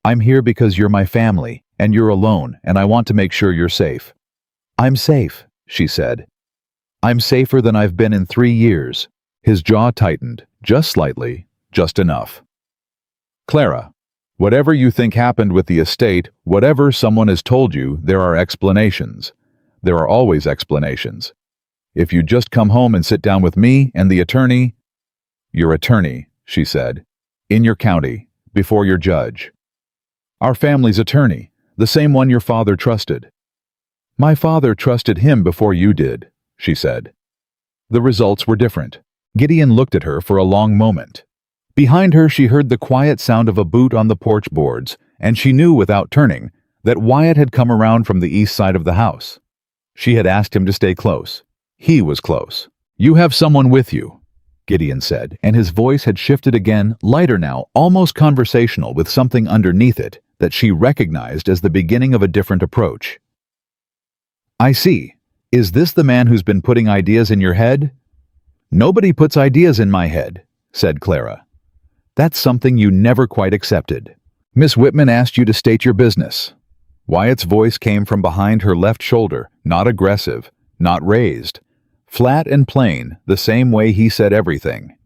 "I'm here because you're my family, and you're alone, and I want to make sure you're safe." "I'm safe," she said. "I'm safer than I've been in 3 years." His jaw tightened, just slightly, just enough. "Clara, whatever you think happened with the estate, whatever someone has told you, there are explanations. There are always explanations. If you just come home and sit down with me and the attorney—" "Your attorney," she said, "in your county, before your judge." "Our family's attorney, the same one your father trusted." "My father trusted him before you did," she said. The results were different. Gideon looked at her for a long moment. Behind her she heard the quiet sound of a boot on the porch boards, and she knew without turning that Wyatt had come around from the east side of the house. She had asked him to stay close. He was close. "You have someone with you," Gideon said, and his voice had shifted again, lighter now, almost conversational, with something underneath it that she recognized as the beginning of a different approach. "I see. Is this the man who's been putting ideas in your head?" "Nobody puts ideas in my head," said Clara. "That's something you never quite accepted. Miss Whitman asked you to state your business." Wyatt's voice came from behind her left shoulder, not aggressive, not raised. Flat and plain, the same way he said everything.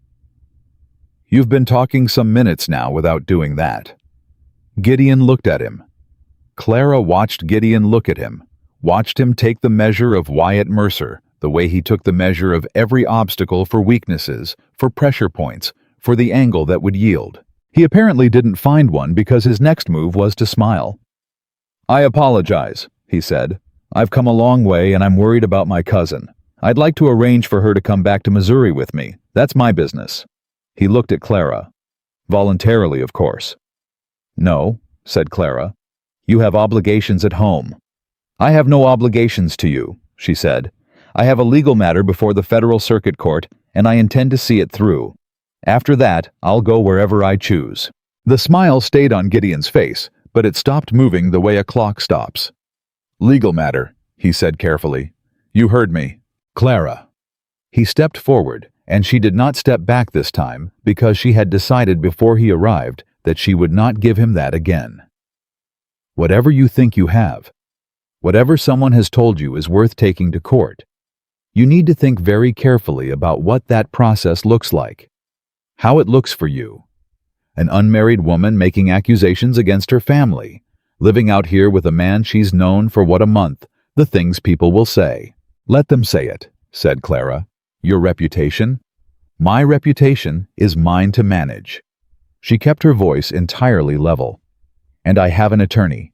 "You've been talking some minutes now without doing that." Gideon looked at him. Clara watched Gideon look at him, watched him take the measure of Wyatt Mercer, the way he took the measure of every obstacle for weaknesses, for pressure points, for the angle that would yield. He apparently didn't find one because his next move was to smile. "I apologize," he said. "I've come a long way and I'm worried about my cousin. I'd like to arrange for her to come back to Missouri with me. That's my business." He looked at Clara. "Voluntarily, of course." "No," said Clara. "You have obligations at home." "I have no obligations to you," she said. "I have a legal matter before the Federal Circuit Court, and I intend to see it through. After that, I'll go wherever I choose." The smile stayed on Gideon's face, but it stopped moving the way a clock stops. "Legal matter," he said carefully. "You heard me. Clara." He stepped forward, and she did not step back this time because she had decided before he arrived that she would not give him that again. Whatever you think you have, whatever someone has told you is worth taking to court, you need to think very carefully about what that process looks like, how it looks for you. An unmarried woman making accusations against her family, living out here with a man she's known for what, a month, the things people will say. "Let them say it," said Clara. "Your reputation? My reputation is mine to manage." She kept her voice entirely level. "And I have an attorney.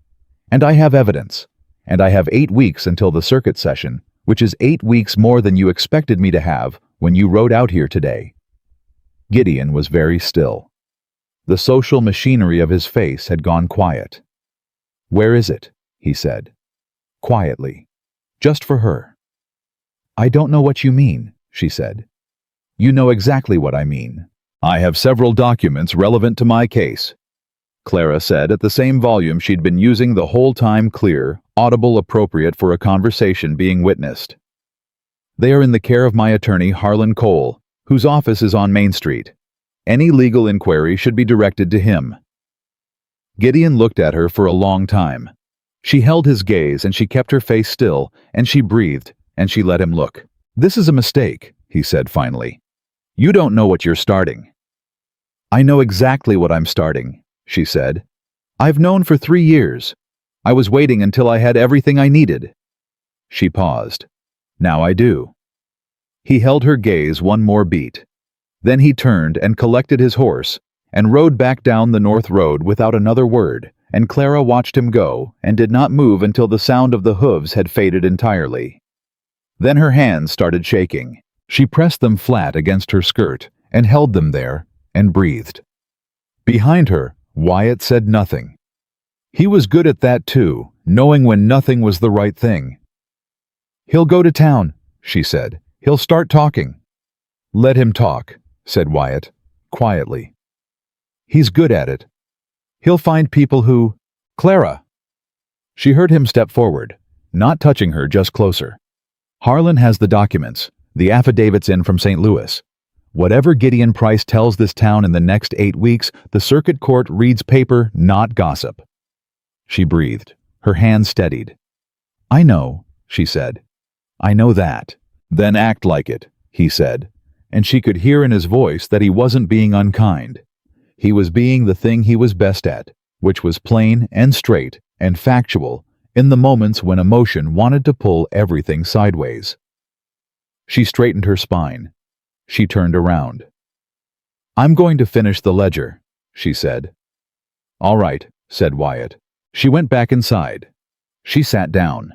And I have evidence. And I have 8 weeks until the circuit session, which is 8 weeks more than you expected me to have when you rode out here today." Gideon was very still. The social machinery of his face had gone quiet. "Where is it?" he said. Quietly. Just for her. "I don't know what you mean," she said. "You know exactly what I mean. I have several documents relevant to my case," Clara said at the same volume she'd been using the whole time, clear, audible, appropriate for a conversation being witnessed. "They are in the care of my attorney, Harlan Cole, whose office is on Main Street. Any legal inquiry should be directed to him." Gideon looked at her for a long time. She held his gaze and she kept her face still, and she breathed, and she let him look. "This is a mistake," he said finally. "You don't know what you're starting." "I know exactly what I'm starting," she said. "I've known for 3 years. I was waiting until I had everything I needed." She paused. "Now I do." He held her gaze one more beat. Then he turned and collected his horse and rode back down the north road without another word, and Clara watched him go and did not move until the sound of the hooves had faded entirely. Then her hands started shaking. She pressed them flat against her skirt and held them there and breathed. Behind her, Wyatt said nothing. He was good at that too, knowing when nothing was the right thing. "He'll go to town," she said. "He'll start talking." "Let him talk," said Wyatt, quietly. "He's good at it. He'll find people who—" "Clara!" She heard him step forward, not touching her, just closer. "Harlan has the documents, the affidavits in from St. Louis. Whatever Gideon Price tells this town in the next 8 weeks, the circuit court reads paper, not gossip." She breathed, her hands steadied. "I know," she said. "I know that." "Then act like it," he said, and she could hear in his voice that he wasn't being unkind. He was being the thing he was best at, which was plain and straight and factual in the moments when emotion wanted to pull everything sideways. She straightened her spine. She turned around. "I'm going to finish the ledger," she said. "All right," said Wyatt. She went back inside. She sat down.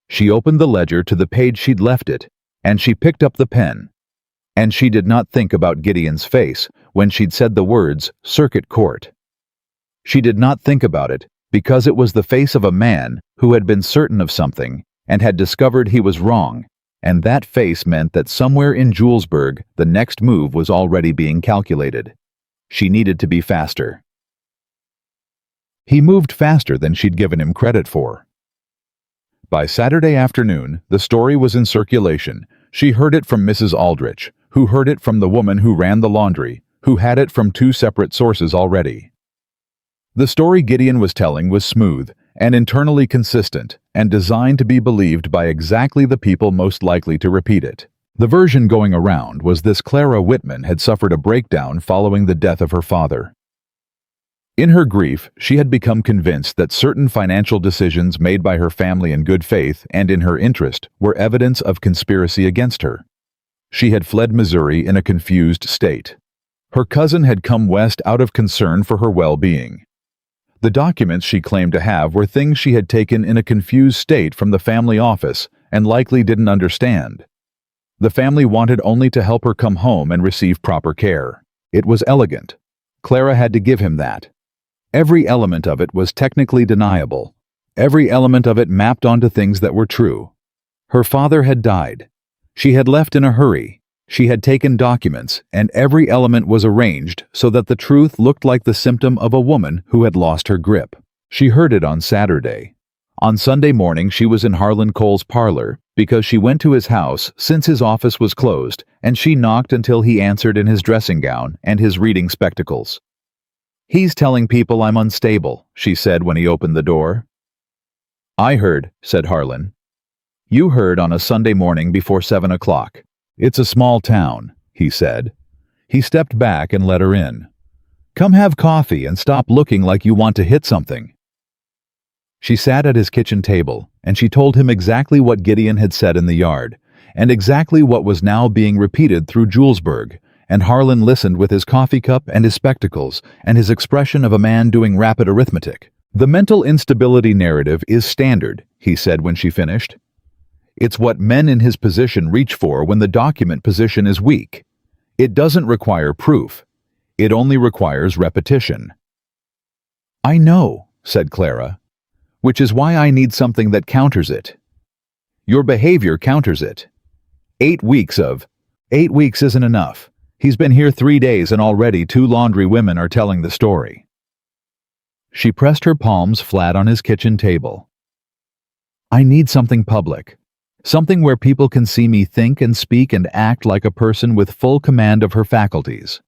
She opened the ledger to the page she'd left it, and she picked up the pen. And she did not think about Gideon's face when she'd said the words circuit court. She did not think about it because it was the face of a man who had been certain of something and had discovered he was wrong, and that face meant that somewhere in Julesburg the next move was already being calculated. She needed to be faster. He moved faster than she'd given him credit for. By Saturday afternoon, the story was in circulation. She heard it from Mrs. Aldrich, who heard it from the woman who ran the laundry, who had it from 2 separate sources already. The story Gideon was telling was smooth and internally consistent and designed to be believed by exactly the people most likely to repeat it. The version going around was this: Clara Whitman had suffered a breakdown following the death of her father. In her grief, she had become convinced that certain financial decisions made by her family in good faith and in her interest were evidence of conspiracy against her. She had fled Missouri in a confused state. Her cousin had come west out of concern for her well-being. The documents she claimed to have were things she had taken in a confused state from the family office and likely didn't understand. The family wanted only to help her come home and receive proper care. It was elegant. Clara had to give him that. Every element of it was technically deniable. Every element of it mapped onto things that were true. Her father had died. She had left in a hurry. She had taken documents, and every element was arranged so that the truth looked like the symptom of a woman who had lost her grip. She heard it on Saturday. On Sunday morning, she was in Harlan Cole's parlor because she went to his house since his office was closed, and she knocked until he answered in his dressing gown and his reading spectacles. "He's telling people I'm unstable," she said when he opened the door. "I heard," said Harlan. "You heard on a Sunday morning before 7 o'clock. It's a small town," he said. He stepped back and let her in. "Come have coffee and stop looking like you want to hit something." She sat at his kitchen table, and she told him exactly what Gideon had said in the yard, and exactly what was now being repeated through Julesburg, and Harlan listened with his coffee cup and his spectacles and his expression of a man doing rapid arithmetic. "The mental instability narrative is standard," he said when she finished. "It's what men in his position reach for when the document position is weak. It doesn't require proof. It only requires repetition." "I know," said Clara, "which is why I need something that counters it." "Your behavior counters it. 8 weeks isn't enough. He's been here 3 days and already 2 laundry women are telling the story." She pressed her palms flat on his kitchen table. "I need something public. Something where people can see me think and speak and act like a person with full command of her faculties."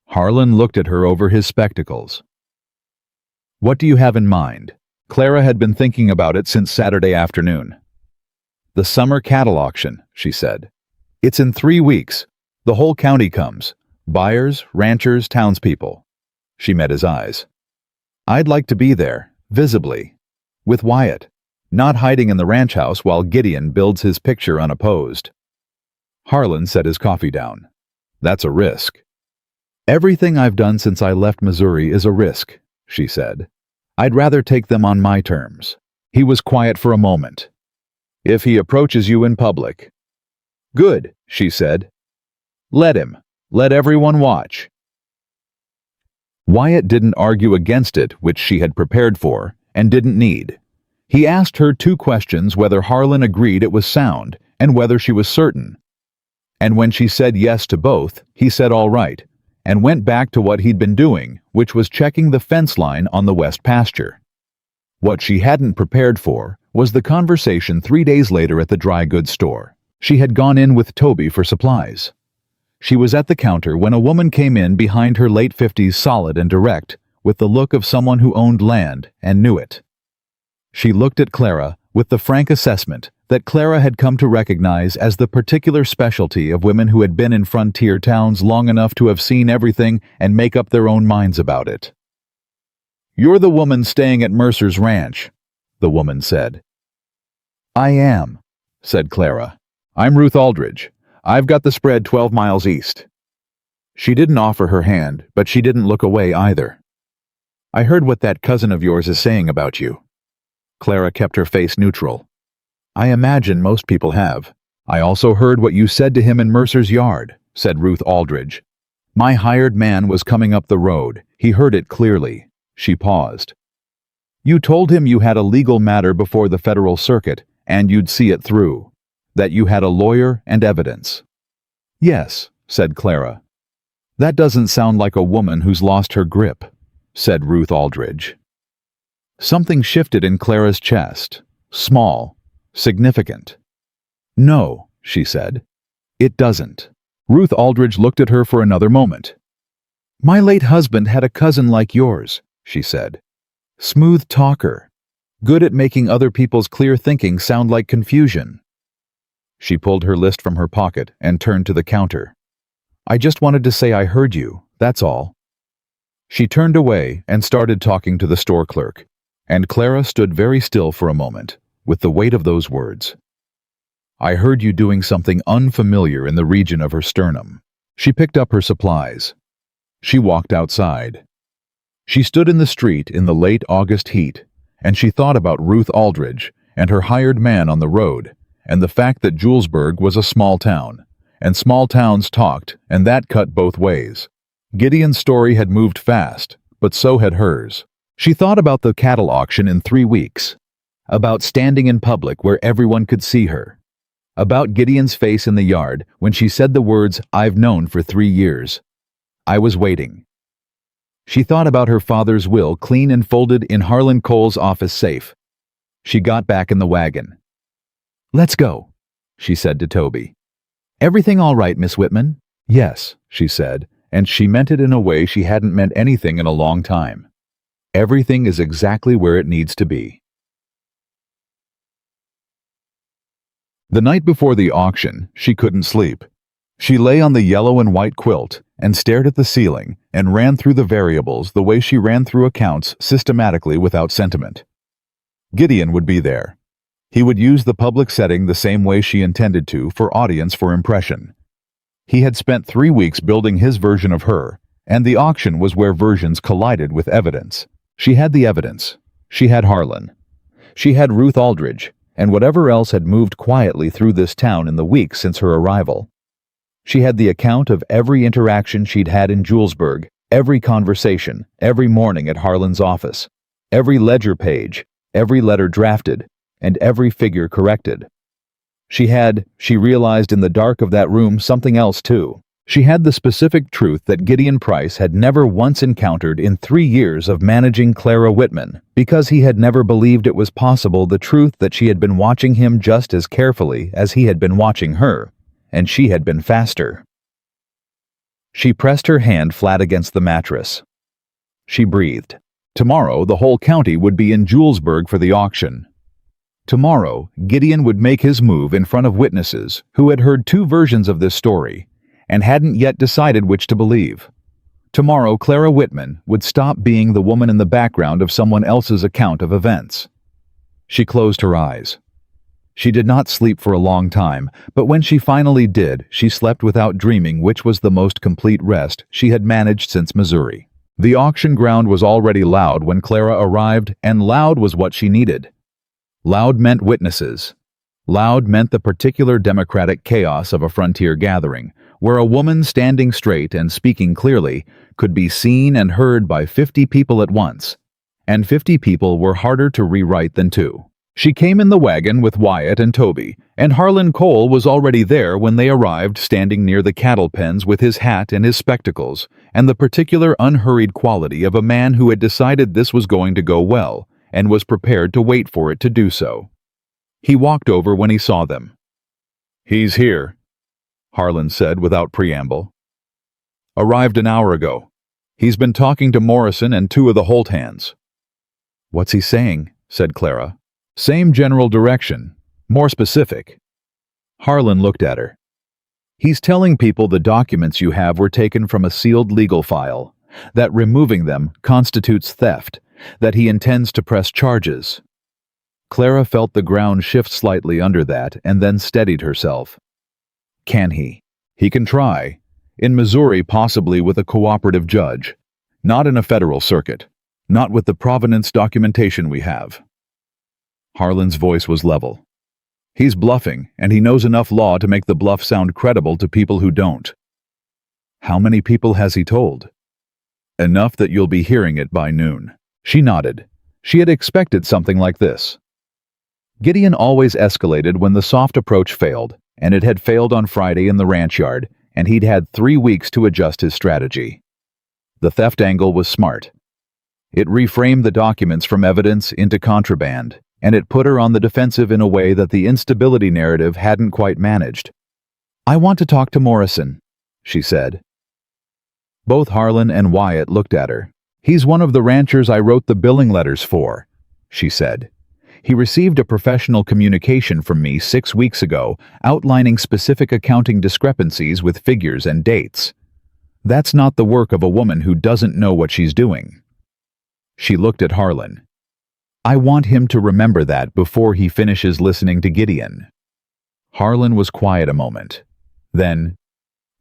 Harlan looked at her over his spectacles. "What do you have in mind?" Clara had been thinking about it since Saturday afternoon. "The summer cattle auction," she said. "It's in 3 weeks. The whole county comes. Buyers, ranchers, townspeople." She met his eyes. "I'd like to be there, visibly. With Wyatt. Not hiding in the ranch house while Gideon builds his picture unopposed." Harlan set his coffee down. "That's a risk." "Everything I've done since I left Missouri is a risk," she said. "I'd rather take them on my terms." He was quiet for a moment. "If he approaches you in public." "Good," she said. "Let him. Let everyone watch." Wyatt didn't argue against it, which she had prepared for, and didn't need. He asked her 2 questions: whether Harlan agreed it was sound, and whether she was certain. And when she said yes to both, he said all right, and went back to what he'd been doing, which was checking the fence line on the west pasture. What she hadn't prepared for was the conversation 3 days later at the dry goods store. She had gone in with Toby for supplies. She was at the counter when a woman came in behind her late 50s, solid and direct, with the look of someone who owned land and knew it. She looked at Clara with the frank assessment that Clara had come to recognize as the particular specialty of women who had been in frontier towns long enough to have seen everything and make up their own minds about it. "You're the woman staying at Mercer's ranch," the woman said. "I am," said Clara. "I'm Ruth Aldridge. I've got the spread 12 miles east." She didn't offer her hand, but she didn't look away either. "I heard what that cousin of yours is saying about you." Clara kept her face neutral. "I imagine most people have. I also heard what you said to him in Mercer's yard," said Ruth Aldridge. "My hired man was coming up the road. He heard it clearly." She paused. "You told him you had a legal matter before the federal circuit, and you'd see it through. That you had a lawyer and evidence." "Yes," said Clara. "That doesn't sound like a woman who's lost her grip," said Ruth Aldridge. Something shifted in Clara's chest. Small. Significant. "No," she said. "It doesn't." Ruth Aldridge looked at her for another moment. "My late husband had a cousin like yours," she said. "Smooth talker. Good at making other people's clear thinking sound like confusion." She pulled her list from her pocket and turned to the counter. "I just wanted to say I heard you, that's all." She turned away and started talking to the store clerk, and Clara stood very still for a moment, with the weight of those words. I heard you doing something unfamiliar in the region of her sternum. She picked up her supplies. She walked outside. She stood in the street in the late August heat, and she thought about Ruth Aldridge and her hired man on the road, and the fact that Julesburg was a small town, and small towns talked, and that cut both ways. Gideon's story had moved fast, but so had hers. She thought about the cattle auction in 3 weeks, about standing in public where everyone could see her, about Gideon's face in the yard when she said the words, I've known for 3 years. I was waiting. She thought about her father's will clean and folded in Harlan Cole's office safe. She got back in the wagon. Let's go, she said to Toby. Everything all right, Miss Whitman? Yes, she said, and she meant it in a way she hadn't meant anything in a long time. Everything is exactly where it needs to be. The night before the auction, she couldn't sleep. She lay on the yellow and white quilt and stared at the ceiling and ran through the variables the way she ran through accounts systematically without sentiment. Gideon would be there. He would use the public setting the same way she intended to for audience for impression. He had spent 3 weeks building his version of her, and the auction was where versions collided with evidence. She had the evidence. She had Harlan. She had Ruth Aldridge, and whatever else had moved quietly through this town in the weeks since her arrival. She had the account of every interaction she'd had in Julesburg, every conversation, every morning at Harlan's office, every ledger page, every letter drafted, and every figure corrected. She realized in the dark of that room something else too. She had the specific truth that Gideon Price had never once encountered in 3 years of managing Clara Whitman, because he had never believed it was possible, the truth that she had been watching him just as carefully as he had been watching her, and she had been faster. She pressed her hand flat against the mattress. She breathed. Tomorrow the whole county would be in Julesburg for the auction. Tomorrow, Gideon would make his move in front of witnesses who had heard 2 versions of this story and hadn't yet decided which to believe. Tomorrow, Clara Whitman would stop being the woman in the background of someone else's account of events. She closed her eyes. She did not sleep for a long time, but when she finally did, she slept without dreaming, which was the most complete rest she had managed since Missouri. The auction ground was already loud when Clara arrived, and loud was what she needed. Loud meant witnesses. Loud meant the particular democratic chaos of a frontier gathering, where a woman standing straight and speaking clearly could be seen and heard by 50 people at once, and 50 people were harder to rewrite than 2. She came in the wagon with Wyatt and Toby, and Harlan Cole was already there when they arrived, standing near the cattle pens with his hat and his spectacles, and the particular unhurried quality of a man who had decided this was going to go well, and was prepared to wait for it to do so. He walked over when he saw them. He's here, Harlan said without preamble. Arrived an hour ago. He's been talking to Morrison and 2 of the Holt hands. What's he saying? Said Clara. Same general direction, more specific. Harlan looked at her. He's telling people the documents you have were taken from a sealed legal file, that removing them constitutes theft, that he intends to press charges. Clara felt the ground shift slightly under that and then steadied herself. Can he? He can try. In Missouri, possibly with a cooperative judge. Not in a federal circuit. Not with the provenance documentation we have. Harlan's voice was level. He's bluffing, and he knows enough law to make the bluff sound credible to people who don't. How many people has he told? Enough that you'll be hearing it by noon. She nodded. She had expected something like this. Gideon always escalated when the soft approach failed, and it had failed on Friday in the ranch yard, and he'd had 3 weeks to adjust his strategy. The theft angle was smart. It reframed the documents from evidence into contraband, and it put her on the defensive in a way that the instability narrative hadn't quite managed. I want to talk to Morrison, she said. Both Harlan and Wyatt looked at her. He's one of the ranchers I wrote the billing letters for, she said. He received a professional communication from me 6 weeks ago outlining specific accounting discrepancies with figures and dates. That's not the work of a woman who doesn't know what she's doing. She looked at Harlan. I want him to remember that before he finishes listening to Gideon. Harlan was quiet a moment. Then,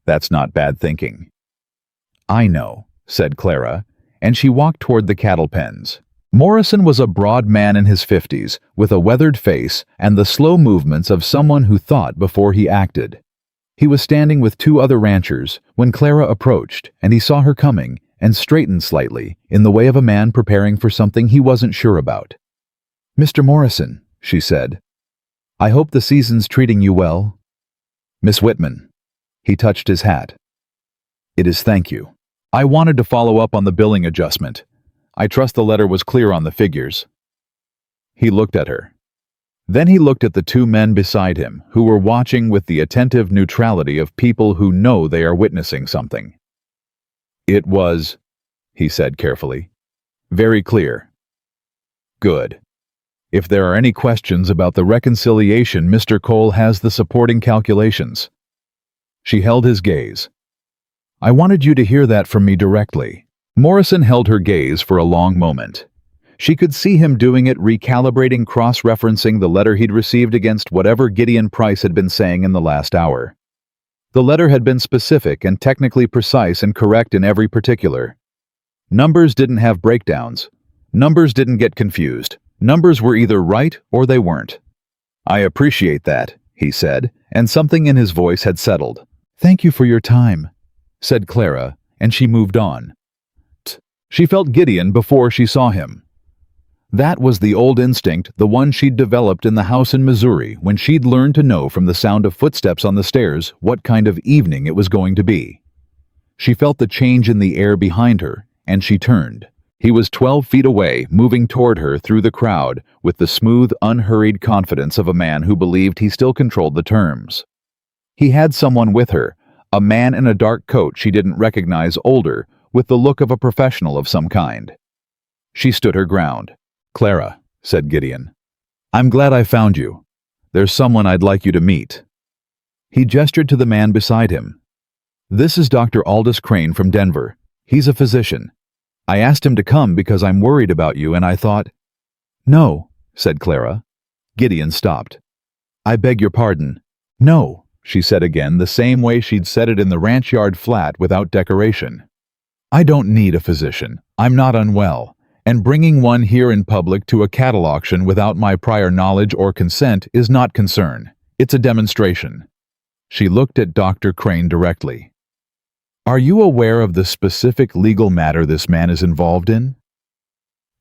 that's not bad thinking. I know, said Clara, and she walked toward the cattle pens. Morrison was a broad man in his 50s, with a weathered face and the slow movements of someone who thought before he acted. He was standing with two other ranchers when Clara approached, and he saw her coming and straightened slightly in the way of a man preparing for something he wasn't sure about. Mr. Morrison, she said, I hope the season's treating you well. Miss Whitman. He touched his hat. It is, thank you. I wanted to follow up on the billing adjustment. I trust the letter was clear on the figures. He looked at her. Then he looked at the two men beside him, who were watching with the attentive neutrality of people who know they are witnessing something. It was, he said carefully, very clear. Good. If there are any questions about the reconciliation, Mr. Cole has the supporting calculations. She held his gaze. I wanted you to hear that from me directly. Morrison held her gaze for a long moment. She could see him doing it, recalibrating, cross-referencing the letter he'd received against whatever Gideon Price had been saying in the last hour. The letter had been specific and technically precise and correct in every particular. Numbers didn't have breakdowns. Numbers didn't get confused. Numbers were either right or they weren't. I appreciate that, he said, and something in his voice had settled. Thank you for your time, said Clara, and she moved on. She felt Gideon before she saw him. That was the old instinct, the one she'd developed in the house in Missouri when she'd learned to know from the sound of footsteps on the stairs what kind of evening it was going to be. She felt the change in the air behind her, and she turned. He was 12 feet away, moving toward her through the crowd with the smooth, unhurried confidence of a man who believed he still controlled the terms. He had someone with her, a man in a dark coat she didn't recognize, older, with the look of a professional of some kind. She stood her ground. Clara, said Gideon, I'm glad I found you. There's someone I'd like you to meet. He gestured to the man beside him. This is Dr. Aldous Crane from Denver. He's a physician. I asked him to come because I'm worried about you, and I thought... No, said Clara. Gideon stopped. I beg your pardon. No, she said again, the same way she'd said it in the ranch yard flat without decoration. I don't need a physician. I'm not unwell, and bringing one here in public to a cattle auction without my prior knowledge or consent is not concern. It's a demonstration. She looked at Dr. Crane directly. Are you aware of the specific legal matter this man is involved in?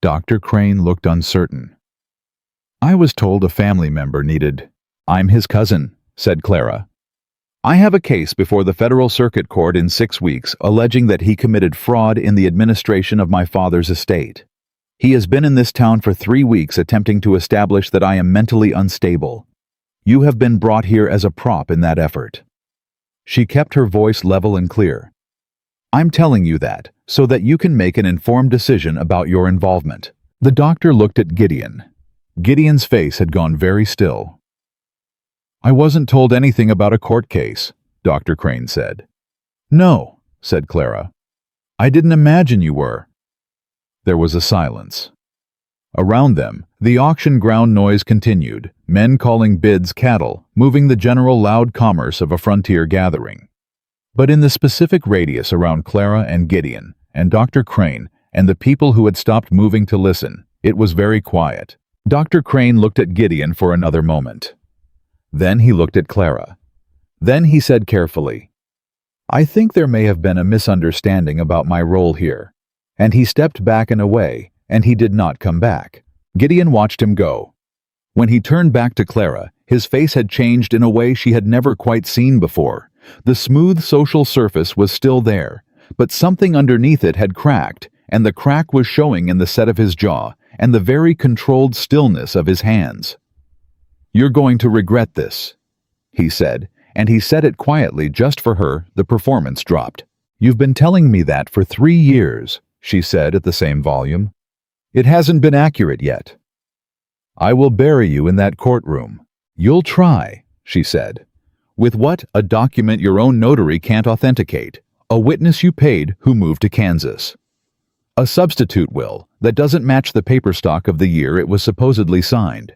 Dr. Crane looked uncertain. I was told a family member needed... I'm his cousin, said Clara. I have a case before the Federal Circuit Court in 6 weeks alleging that he committed fraud in the administration of my father's estate. He has been in this town for 3 weeks attempting to establish that I am mentally unstable. You have been brought here as a prop in that effort. She kept her voice level and clear. I'm telling you that so that you can make an informed decision about your involvement. The doctor looked at Gideon. Gideon's face had gone very still. I wasn't told anything about a court case, Dr. Crane said. No, said Clara. I didn't imagine you were. There was a silence. Around them, the auction ground noise continued, men calling bids cattle, moving the general loud commerce of a frontier gathering. But in the specific radius around Clara and Gideon and Dr. Crane and the people who had stopped moving to listen, it was very quiet. Dr. Crane looked at Gideon for another moment. Then he looked at Clara. Then he said carefully, I think there may have been a misunderstanding about my role here. And he stepped back and away, and he did not come back. Gideon watched him go. When he turned back to Clara, his face had changed in a way she had never quite seen before. The smooth social surface was still there, but something underneath it had cracked, and the crack was showing in the set of his jaw and the very controlled stillness of his hands. You're going to regret this, he said, and he said it quietly just for her. The performance dropped. You've been telling me that for 3 years, she said at the same volume. It hasn't been accurate yet. I will bury you in that courtroom. You'll try, she said. With what? A document your own notary can't authenticate. A witness you paid who moved to Kansas. A substitute will that doesn't match the paper stock of the year it was supposedly signed.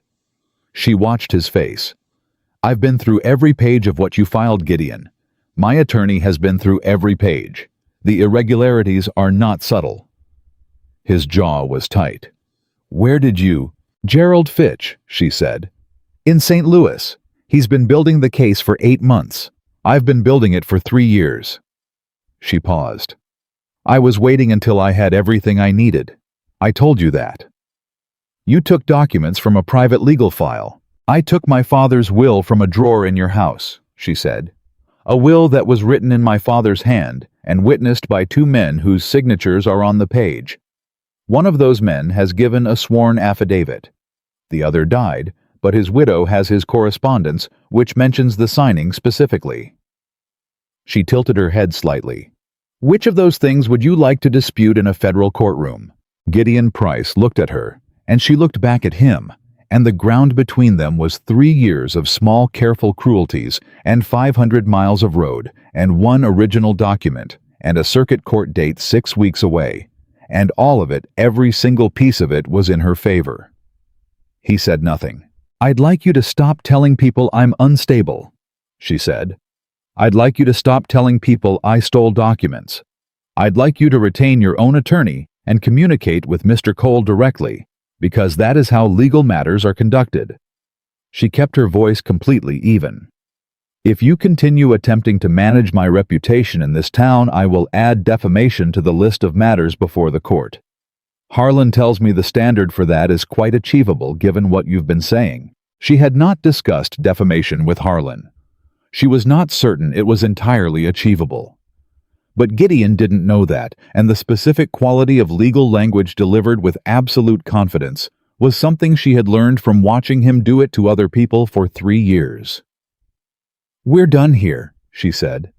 She watched his face. I've been through every page of what you filed, Gideon. My attorney has been through every page. The irregularities are not subtle. His jaw was tight. Where did you... Gerald Fitch, she said. In St. Louis. He's been building the case for 8 months. I've been building it for 3 years. She paused. I was waiting until I had everything I needed. I told you that. You took documents from a private legal file. I took my father's will from a drawer in your house, she said. A will that was written in my father's hand and witnessed by 2 men whose signatures are on the page. One of those men has given a sworn affidavit. The other died, but his widow has his correspondence, which mentions the signing specifically. She tilted her head slightly. Which of those things would you like to dispute in a federal courtroom? Gideon Price looked at her, and she looked back at him, and the ground between them was 3 years of small, careful cruelties, and 500 miles of road, and 1 original document, and a circuit court date 6 weeks away. And all of it, every single piece of it, was in her favor. He said nothing. I'd like you to stop telling people I'm unstable, she said. I'd like you to stop telling people I stole documents. I'd like you to retain your own attorney and communicate with Mr. Cole directly, because that is how legal matters are conducted. She kept her voice completely even. If you continue attempting to manage my reputation in this town, I will add defamation to the list of matters before the court. Harlan tells me the standard for that is quite achievable given what you've been saying. She had not discussed defamation with Harlan. She was not certain it was entirely achievable. But Gideon didn't know that, and the specific quality of legal language delivered with absolute confidence was something she had learned from watching him do it to other people for 3 years. We're done here, she said.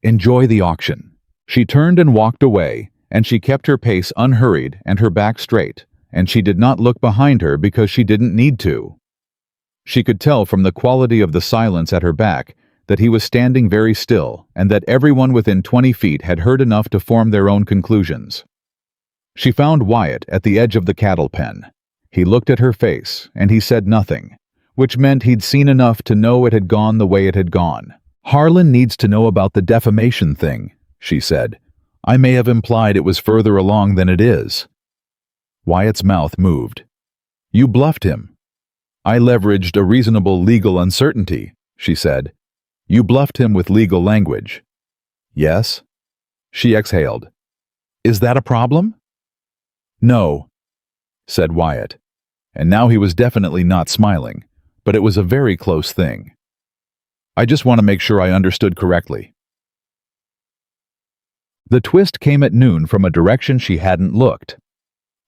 Enjoy the auction. She turned and walked away, and she kept her pace unhurried and her back straight, and she did not look behind her because she didn't need to. She could tell from the quality of the silence at her back that he was standing very still and that everyone within 20 feet had heard enough to form their own conclusions. She found Wyatt at the edge of the cattle pen. He looked at her face, and he said nothing, which meant he'd seen enough to know it had gone the way it had gone. Harlan needs to know about the defamation thing, she said. I may have implied it was further along than it is. Wyatt's mouth moved. You bluffed him. I leveraged a reasonable legal uncertainty, she said. You bluffed him with legal language. Yes? She exhaled. Is that a problem? No, said Wyatt. And now he was definitely not smiling, but it was a very close thing. I just want to make sure I understood correctly. The twist came at noon from a direction she hadn't looked.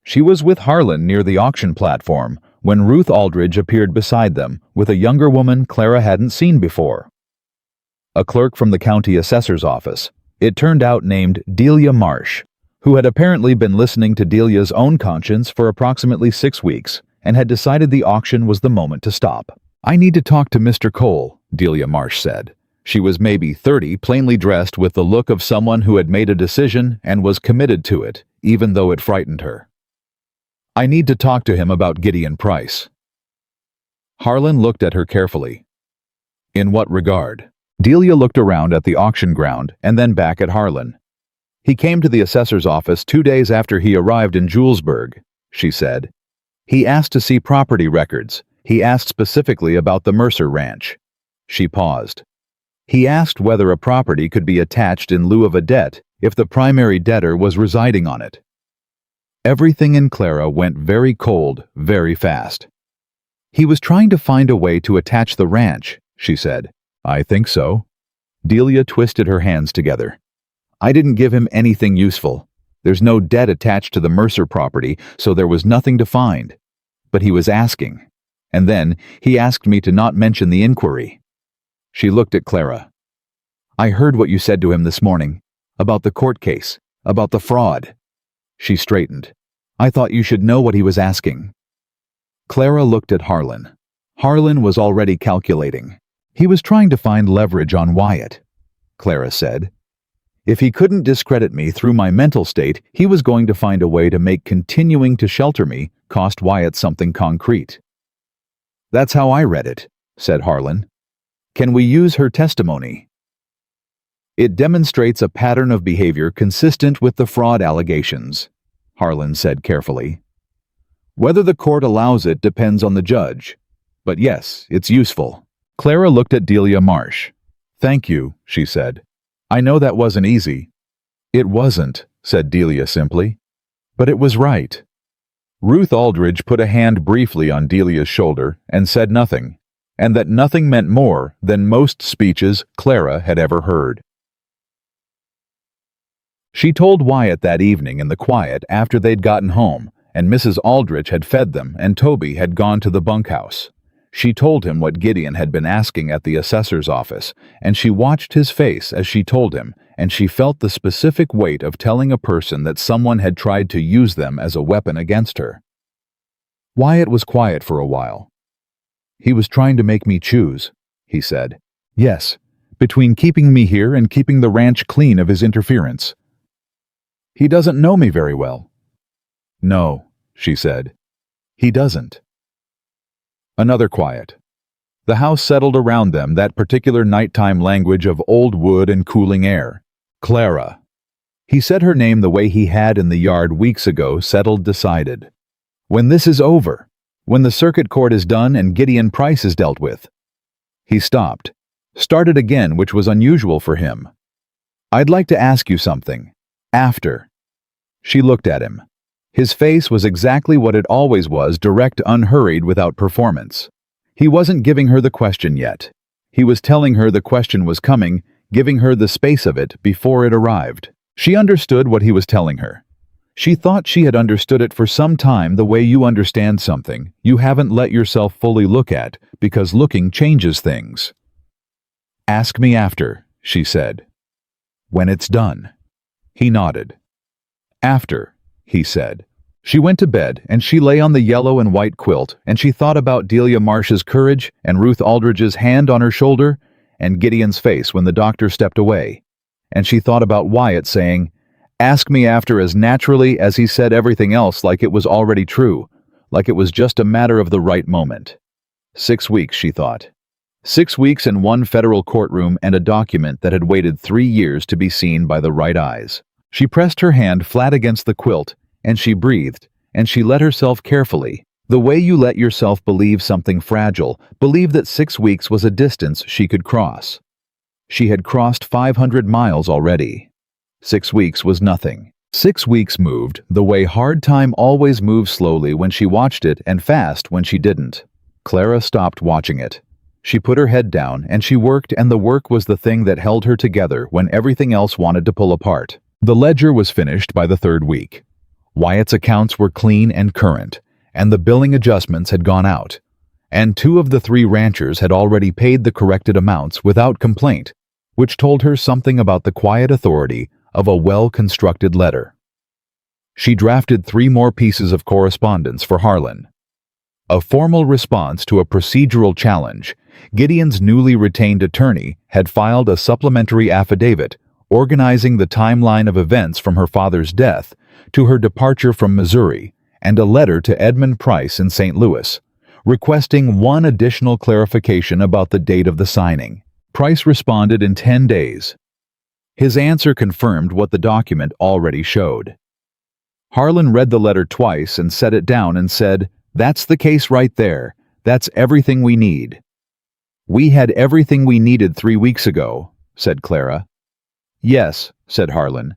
She was with Harlan near the auction platform when Ruth Aldridge appeared beside them with a younger woman Clara hadn't seen before. A clerk from the county assessor's office, it turned out named Delia Marsh, who had apparently been listening to Delia's own conscience for approximately 6 weeks and had decided the auction was the moment to stop. I need to talk to Mr. Cole, Delia Marsh said. She was maybe 30, plainly dressed with the look of someone who had made a decision and was committed to it, even though it frightened her. I need to talk to him about Gideon Price. Harlan looked at her carefully. In what regard? Delia looked around at the auction ground and then back at Harlan. He came to the assessor's office 2 days after he arrived in Julesburg, she said. He asked to see property records. He asked specifically about the Mercer Ranch. She paused. He asked whether a property could be attached in lieu of a debt if the primary debtor was residing on it. Everything in Clara went very cold, very fast. He was trying to find a way to attach the ranch, she said. I think so. Delia twisted her hands together. I didn't give him anything useful. There's no debt attached to the Mercer property, so there was nothing to find. But he was asking. And then he asked me to not mention the inquiry. She looked at Clara. I heard what you said to him this morning, about the court case, about the fraud. She straightened. I thought you should know what he was asking. Clara looked at Harlan. Harlan was already calculating. He was trying to find leverage on Wyatt, Clara said. If he couldn't discredit me through my mental state, he was going to find a way to make continuing to shelter me cost Wyatt something concrete. That's how I read it, said Harlan. Can we use her testimony? It demonstrates a pattern of behavior consistent with the fraud allegations, Harlan said carefully. Whether the court allows it depends on the judge. But yes, it's useful. Clara looked at Delia Marsh. Thank you, she said. I know that wasn't easy. It wasn't, said Delia simply. But it was right. Ruth Aldridge put a hand briefly on Delia's shoulder and said nothing, and that nothing meant more than most speeches Clara had ever heard. She told Wyatt that evening in the quiet after they'd gotten home, and Mrs. Aldrich had fed them and Toby had gone to the bunkhouse. She told him what Gideon had been asking at the assessor's office, and she watched his face as she told him, and she felt the specific weight of telling a person that someone had tried to use them as a weapon against her. Wyatt was quiet for a while. He was trying to make me choose, he said. Yes, between keeping me here and keeping the ranch clean of his interference. He doesn't know me very well. No, she said. He doesn't. Another quiet. The house settled around them, that particular nighttime language of old wood and cooling air. Clara. He said her name the way he had in the yard weeks ago, settled, decided. When this is over, when the circuit court is done and Gideon Price is dealt with. He stopped, started again, which was unusual for him. I'd like to ask you something. After. She looked at him. His face was exactly what it always was, direct, unhurried, without performance. He wasn't giving her the question yet. He was telling her the question was coming, giving her the space of it before it arrived. She understood what he was telling her. She thought she had understood it for some time, the way you understand something you haven't let yourself fully look at, because looking changes things. Ask me after, she said. When it's done. He nodded. After, he said. She went to bed, and she lay on the yellow and white quilt, and she thought about Delia Marsh's courage, and Ruth Aldridge's hand on her shoulder, and Gideon's face when the doctor stepped away. And she thought about Wyatt saying, ask me after, as naturally as he said everything else, like it was already true, like it was just a matter of the right moment. 6 weeks, she thought. 6 weeks in one federal courtroom and a document that had waited 3 years to be seen by the right eyes. She pressed her hand flat against the quilt, and she breathed, and she let herself carefully, the way you let yourself believe something fragile, believe that 6 weeks was a distance she could cross. She had crossed 500 miles already. 6 weeks was nothing. 6 weeks moved the way hard time always moves, slowly when she watched it and fast when she didn't. Clara stopped watching it. She put her head down and she worked, and the work was the thing that held her together when everything else wanted to pull apart. The ledger was finished by the 3rd week. Wyatt's accounts were clean and current, and the billing adjustments had gone out. And 2 of the 3 ranchers had already paid the corrected amounts without complaint, which told her something about the quiet authority of a well-constructed letter. She drafted 3 more pieces of correspondence for Harlan. A formal response to a procedural challenge. Gideon's newly retained attorney had filed a supplementary affidavit organizing the timeline of events from her father's death to her departure from Missouri, and a letter to Edmund Price in St. Louis, requesting 1 additional clarification about the date of the signing. Price responded in 10 days. His answer confirmed what the document already showed. Harlan read the letter twice and set it down and said, "That's the case right there. That's everything we need." "We had everything we needed 3 weeks ago," said Clara. "Yes," said Harlan,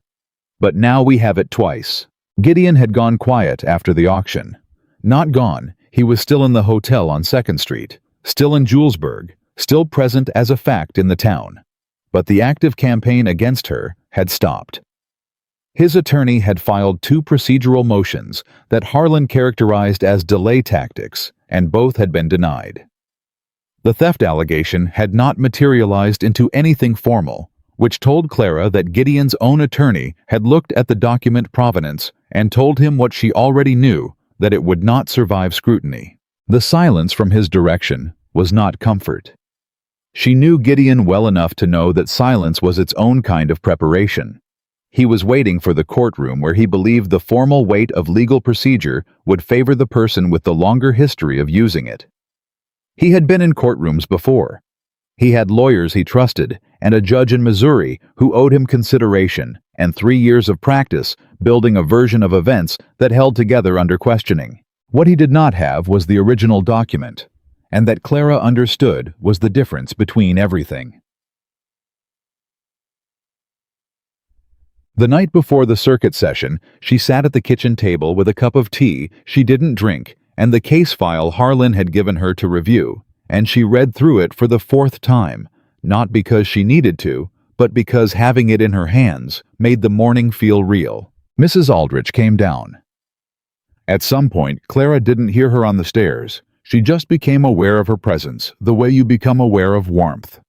"but now we have it twice." Gideon had gone quiet after the auction. Not gone, he was still in the hotel on 2nd Street, still in Julesburg, still present as a fact in the town. But the active campaign against her had stopped. His attorney had filed 2 procedural motions that Harlan characterized as delay tactics, and both had been denied. The theft allegation had not materialized into anything formal, which told Clara that Gideon's own attorney had looked at the document provenance and told him what she already knew, that it would not survive scrutiny. The silence from his direction was not comfort. She knew Gideon well enough to know that silence was its own kind of preparation. He was waiting for the courtroom where he believed the formal weight of legal procedure would favor the person with the longer history of using it. He had been in courtrooms before. He had lawyers he trusted and a judge in Missouri who owed him consideration and 3 years of practice building a version of events that held together under questioning. What he did not have was the original document, and that Clara understood was the difference between everything. The night before the circuit session, she sat at the kitchen table with a cup of tea she didn't drink and the case file Harlan had given her to review, and she read through it for the 4th time, not because she needed to, but because having it in her hands made the morning feel real. Mrs. Aldrich came down. At some point, Clara didn't hear her on the stairs. She just became aware of her presence, the way you become aware of warmth.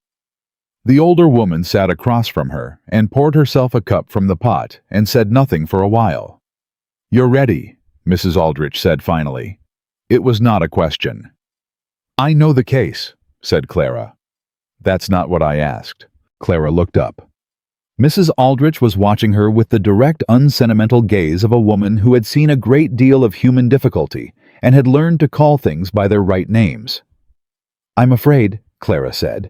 The older woman sat across from her and poured herself a cup from the pot and said nothing for a while. "You're ready," Mrs. Aldrich said finally. It was not a question. "I know the case," said Clara. "That's not what I asked." Clara looked up. Mrs. Aldrich was watching her with the direct, unsentimental gaze of a woman who had seen a great deal of human difficulty and had learned to call things by their right names. "I'm afraid," Clara said.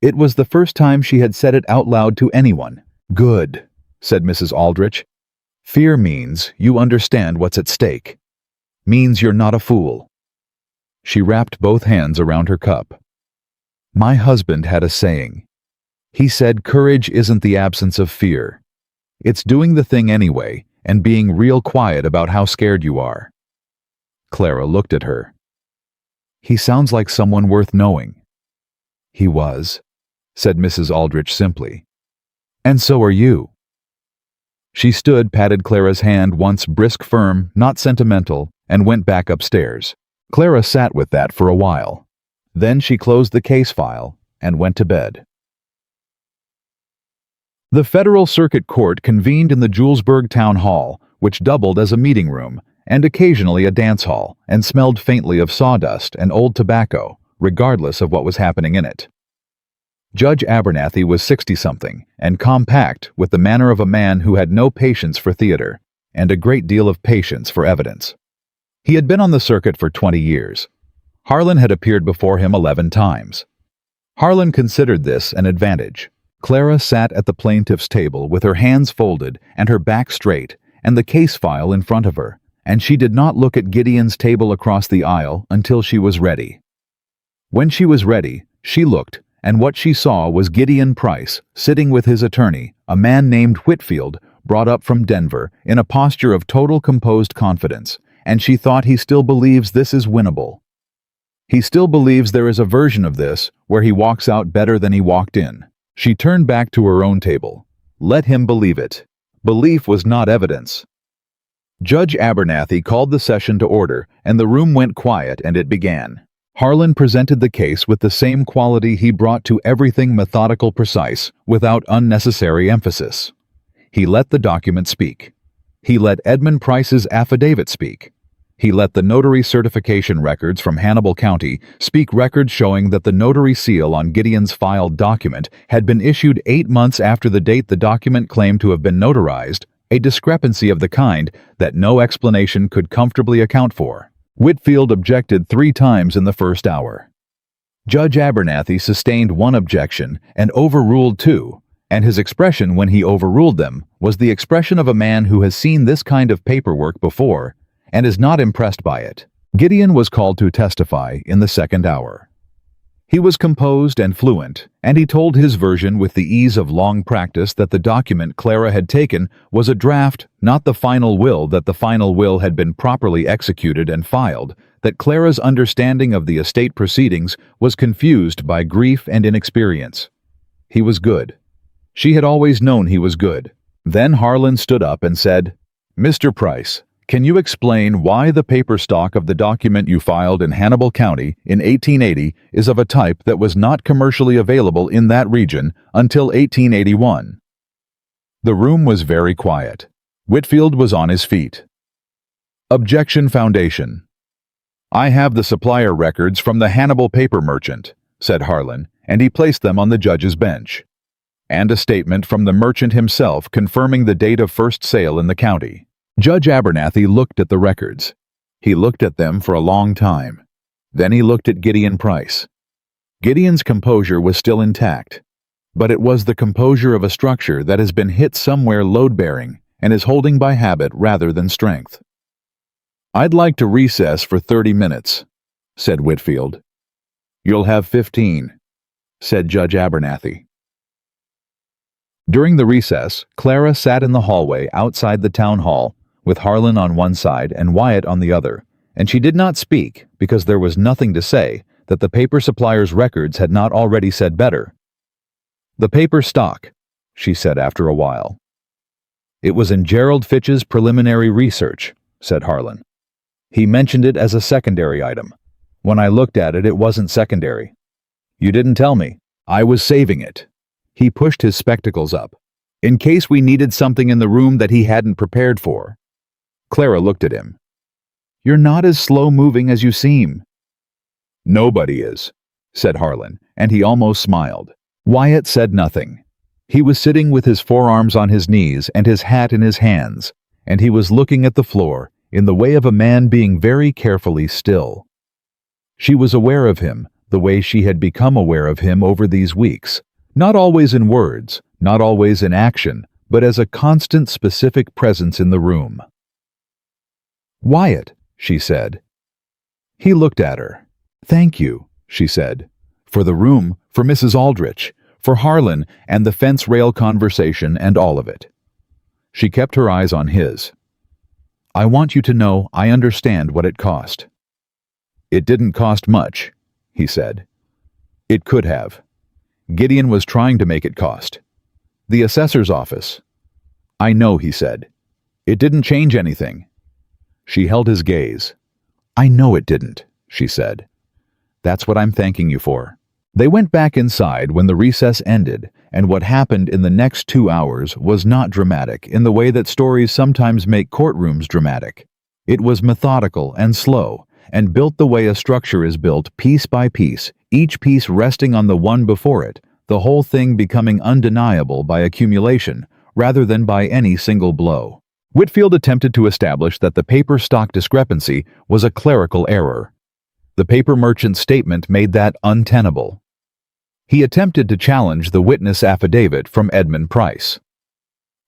It was the first time she had said it out loud to anyone. "Good," said Mrs. Aldrich. "Fear means you understand what's at stake. Means you're not a fool." She wrapped both hands around her cup. "My husband had a saying. He said courage isn't the absence of fear. It's doing the thing anyway and being real quiet about how scared you are." Clara looked at her. "He sounds like someone worth knowing." "He was," said Mrs. Aldrich simply. "And so are you." She stood, patted Clara's hand, once brisk, firm, not sentimental, and went back upstairs. Clara sat with that for a while. Then she closed the case file and went to bed. The Federal Circuit Court convened in the Julesburg Town Hall, which doubled as a meeting room and occasionally a dance hall, and smelled faintly of sawdust and old tobacco, regardless of what was happening in it. Judge Abernathy was 60-something and compact, with the manner of a man who had no patience for theater and a great deal of patience for evidence. He had been on the circuit for 20 years. Harlan had appeared before him 11 times. Harlan considered this an advantage. Clara sat at the plaintiff's table with her hands folded and her back straight and the case file in front of her, and she did not look at Gideon's table across the aisle until she was ready. When she was ready, she looked, and what she saw was Gideon Price sitting with his attorney, a man named Whitfield, brought up from Denver, in a posture of total composed confidence, and she thought he still believes this is winnable. He still believes there is a version of this where he walks out better than he walked in. She turned back to her own table. Let him believe it. Belief was not evidence. Judge Abernathy called the session to order, and the room went quiet and it began. Harlan presented the case with the same quality he brought to everything: methodical, precise, without unnecessary emphasis. He let the document speak. He let Edmund Price's affidavit speak. He let the notary certification records from Hannibal County speak, records showing that the notary seal on Gideon's filed document had been issued 8 months after the date the document claimed to have been notarized, a discrepancy of the kind that no explanation could comfortably account for. Whitfield objected 3 times in the first hour. Judge Abernathy sustained 1 objection and overruled 2, and his expression when he overruled them was the expression of a man who has seen this kind of paperwork before and is not impressed by it. Gideon was called to testify in the second hour. He was composed and fluent, and he told his version with the ease of long practice that the document Clara had taken was a draft, not the final will, that the final will had been properly executed and filed, that Clara's understanding of the estate proceedings was confused by grief and inexperience. He was good. She had always known he was good. Then Harlan stood up and said, "Mr. Price, can you explain why the paper stock of the document you filed in Hannibal County in 1880 is of a type that was not commercially available in that region until 1881? The room was very quiet. Whitfield was on his feet. "Objection, Foundation." "I have the supplier records from the Hannibal paper merchant," said Harlan, and he placed them on the judge's bench. And a statement from the merchant himself confirming the date of first sale in the county. Judge Abernathy looked at the records. He looked at them for a long time. Then he looked at Gideon Price. Gideon's composure was still intact, but it was the composure of a structure that has been hit somewhere load-bearing and is holding by habit rather than strength. "I'd like to recess for 30 minutes, said Whitfield. "You'll have 15, said Judge Abernathy. During the recess, Clara sat in the hallway outside the town hall, with Harlan on one side and Wyatt on the other, and she did not speak because there was nothing to say that the paper supplier's records had not already said better. "The paper stock," she said after a while. "It was in Gerald Fitch's preliminary research," said Harlan. "He mentioned it as a secondary item. When I looked at it, it wasn't secondary. You didn't tell me. I was saving it." He pushed his spectacles up, "in case we needed something in the room that he hadn't prepared for." Clara looked at him. "You're not as slow-moving as you seem." "Nobody is," said Harlan, and he almost smiled. Wyatt said nothing. He was sitting with his forearms on his knees and his hat in his hands, and he was looking at the floor in the way of a man being very carefully still. She was aware of him, the way she had become aware of him over these weeks, not always in words, not always in action, but as a constant specific presence in the room. "Wyatt," she said. He looked at her. "Thank you," she said, "for the room, for Mrs. Aldrich, for Harlan and the fence rail conversation and all of it." She kept her eyes on his. "I want you to know I understand what it cost." "It didn't cost much," he said. "It could have. Gideon was trying to make it cost. The assessor's office." "I know," he said. "It didn't change anything." She held his gaze. "I know it didn't," she said. "That's what I'm thanking you for." They went back inside when the recess ended, and what happened in the next 2 hours was not dramatic in the way that stories sometimes make courtrooms dramatic. It was methodical and slow, and built the way a structure is built piece by piece, each piece resting on the one before it, the whole thing becoming undeniable by accumulation, rather than by any single blow. Whitfield attempted to establish that the paper stock discrepancy was a clerical error. The paper merchant's statement made that untenable. He attempted to challenge the witness affidavit from Edmund Price.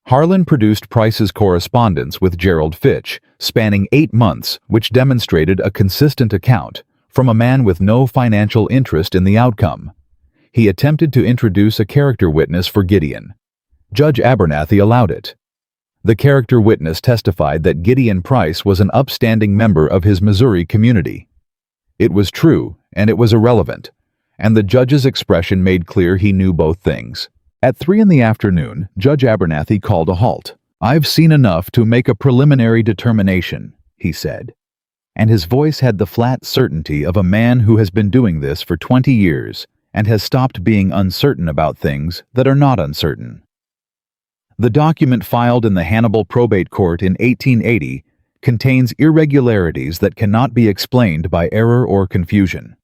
Harlan produced Price's correspondence with Gerald Fitch, spanning 8 months, which demonstrated a consistent account from a man with no financial interest in the outcome. He attempted to introduce a character witness for Gideon. Judge Abernathy allowed it. The character witness testified that Gideon Price was an upstanding member of his Missouri community. It was true, and it was irrelevant, and the judge's expression made clear he knew both things. At 3 in the afternoon, Judge Abernathy called a halt. "I've seen enough to make a preliminary determination," he said, and his voice had the flat certainty of a man who has been doing this for 20 years and has stopped being uncertain about things that are not uncertain. The document filed in the Hannibal Probate Court in 1880 contains irregularities that cannot be explained by error or confusion.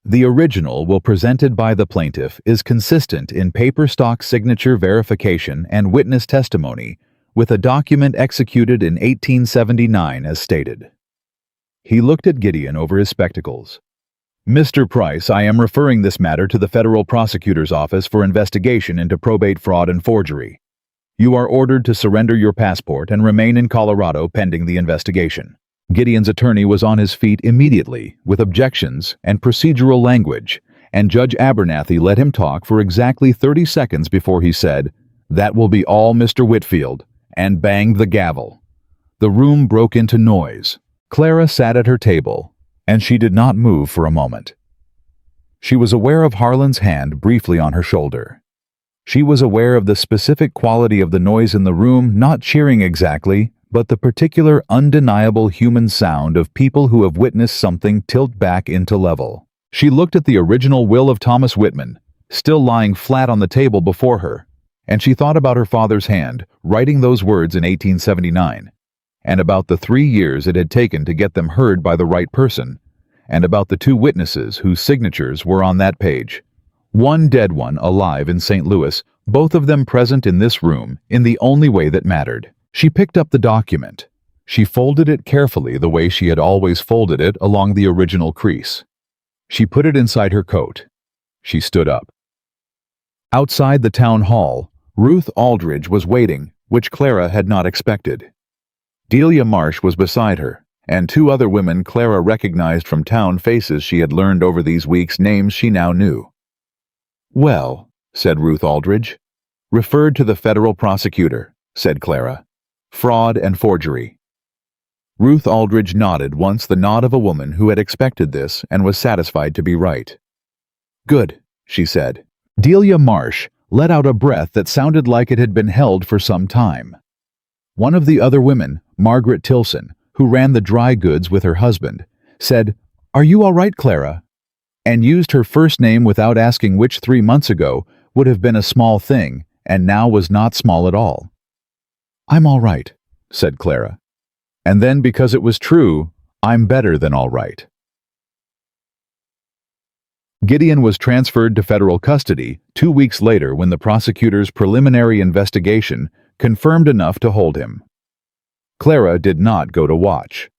The original will presented by the plaintiff is consistent in paper stock signature verification and witness testimony with a document executed in 1879 as stated. He looked at Gideon over his spectacles. "Mr. Price, I am referring this matter to the federal prosecutor's office for investigation into probate fraud and forgery. You are ordered to surrender your passport and remain in Colorado pending the investigation." Gideon's attorney was on his feet immediately with objections and procedural language, and Judge Abernathy let him talk for exactly 30 seconds before he said, "That will be all, Mr. Whitfield," and banged the gavel. The room broke into noise. Clara sat at her table, and she did not move for a moment. She was aware of Harlan's hand briefly on her shoulder. She was aware of the specific quality of the noise in the room, not cheering exactly, but the particular undeniable human sound of people who have witnessed something tilt back into level. She looked at the original will of Thomas Whitman, still lying flat on the table before her, and she thought about her father's hand, writing those words in 1879, and about the 3 years it had taken to get them heard by the right person, and about the 2 witnesses whose signatures were on that page. One dead one alive in St. Louis, both of them present in this room in the only way that mattered. She picked up the document. She folded it carefully the way she had always folded it along the original crease. She put it inside her coat. She stood up. Outside the town hall, Ruth Aldridge was waiting, which Clara had not expected. Delia Marsh was beside her, and two other women Clara recognized from town faces she had learned over these weeks, names she now knew. "Well," said Ruth Aldridge. "Referred to the federal prosecutor," said Clara. "Fraud and forgery." Ruth Aldridge nodded once, the nod of a woman who had expected this and was satisfied to be right. "Good," she said. Delia Marsh let out a breath that sounded like it had been held for some time. One of the other women, Margaret Tilson, who ran the dry goods with her husband, said, "Are you all right, Clara?" and used her first name without asking, which 3 months ago would have been a small thing and now was not small at all. "I'm all right," said Clara. And then, because it was true, "I'm better than all right." Gideon was transferred to federal custody 2 weeks later when the prosecutor's preliminary investigation confirmed enough to hold him. Clara did not go to watch.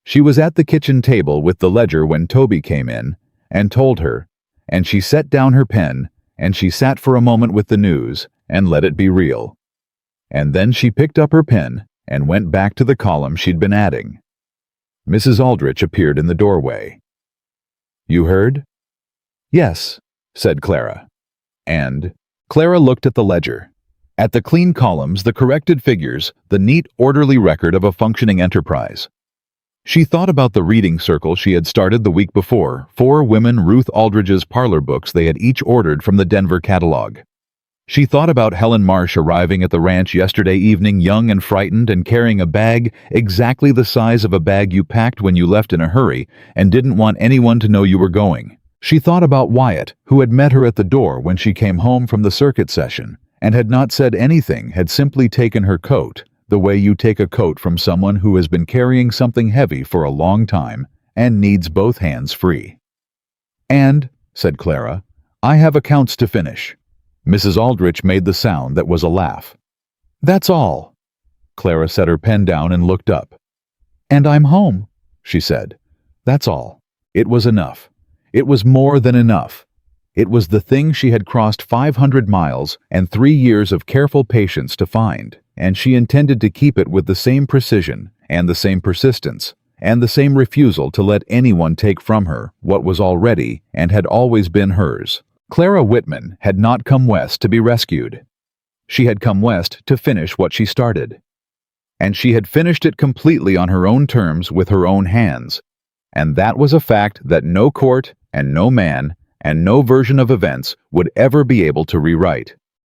She was at the kitchen table with the ledger when Toby came in and told her, and she set down her pen, and she sat for a moment with the news and let it be real. And then she picked up her pen and went back to the column she'd been adding. Mrs. Aldrich appeared in the doorway. "You heard?" "Yes," said Clara. And Clara looked at the ledger. At the clean columns, the corrected figures, the neat, orderly record of a functioning enterprise. She thought about the reading circle she had started the week before, 4 women Ruth Aldridge's parlor books they had each ordered from the Denver catalog. She thought about Helen Marsh arriving at the ranch yesterday evening, young and frightened and carrying a bag exactly the size of a bag you packed when you left in a hurry and didn't want anyone to know you were going. She thought about Wyatt, who had met her at the door when she came home from the circuit session and had not said anything, had simply taken her coat, the way you take a coat from someone who has been carrying something heavy for a long time and needs both hands free. "And," said Clara, "I have accounts to finish." Mrs. Aldrich made the sound that was a laugh. "That's all." Clara set her pen down and looked up. "And I'm home," she said. That's all. It was enough. It was more than enough. It was the thing she had crossed 500 miles and 3 years of careful patience to find, and she intended to keep it with the same precision and the same persistence and the same refusal to let anyone take from her what was already and had always been hers. Clara Whitman had not come west to be rescued. She had come west to finish what she started. And she had finished it completely on her own terms with her own hands. And that was a fact that no court and no man and no version of events would ever be able to rewrite.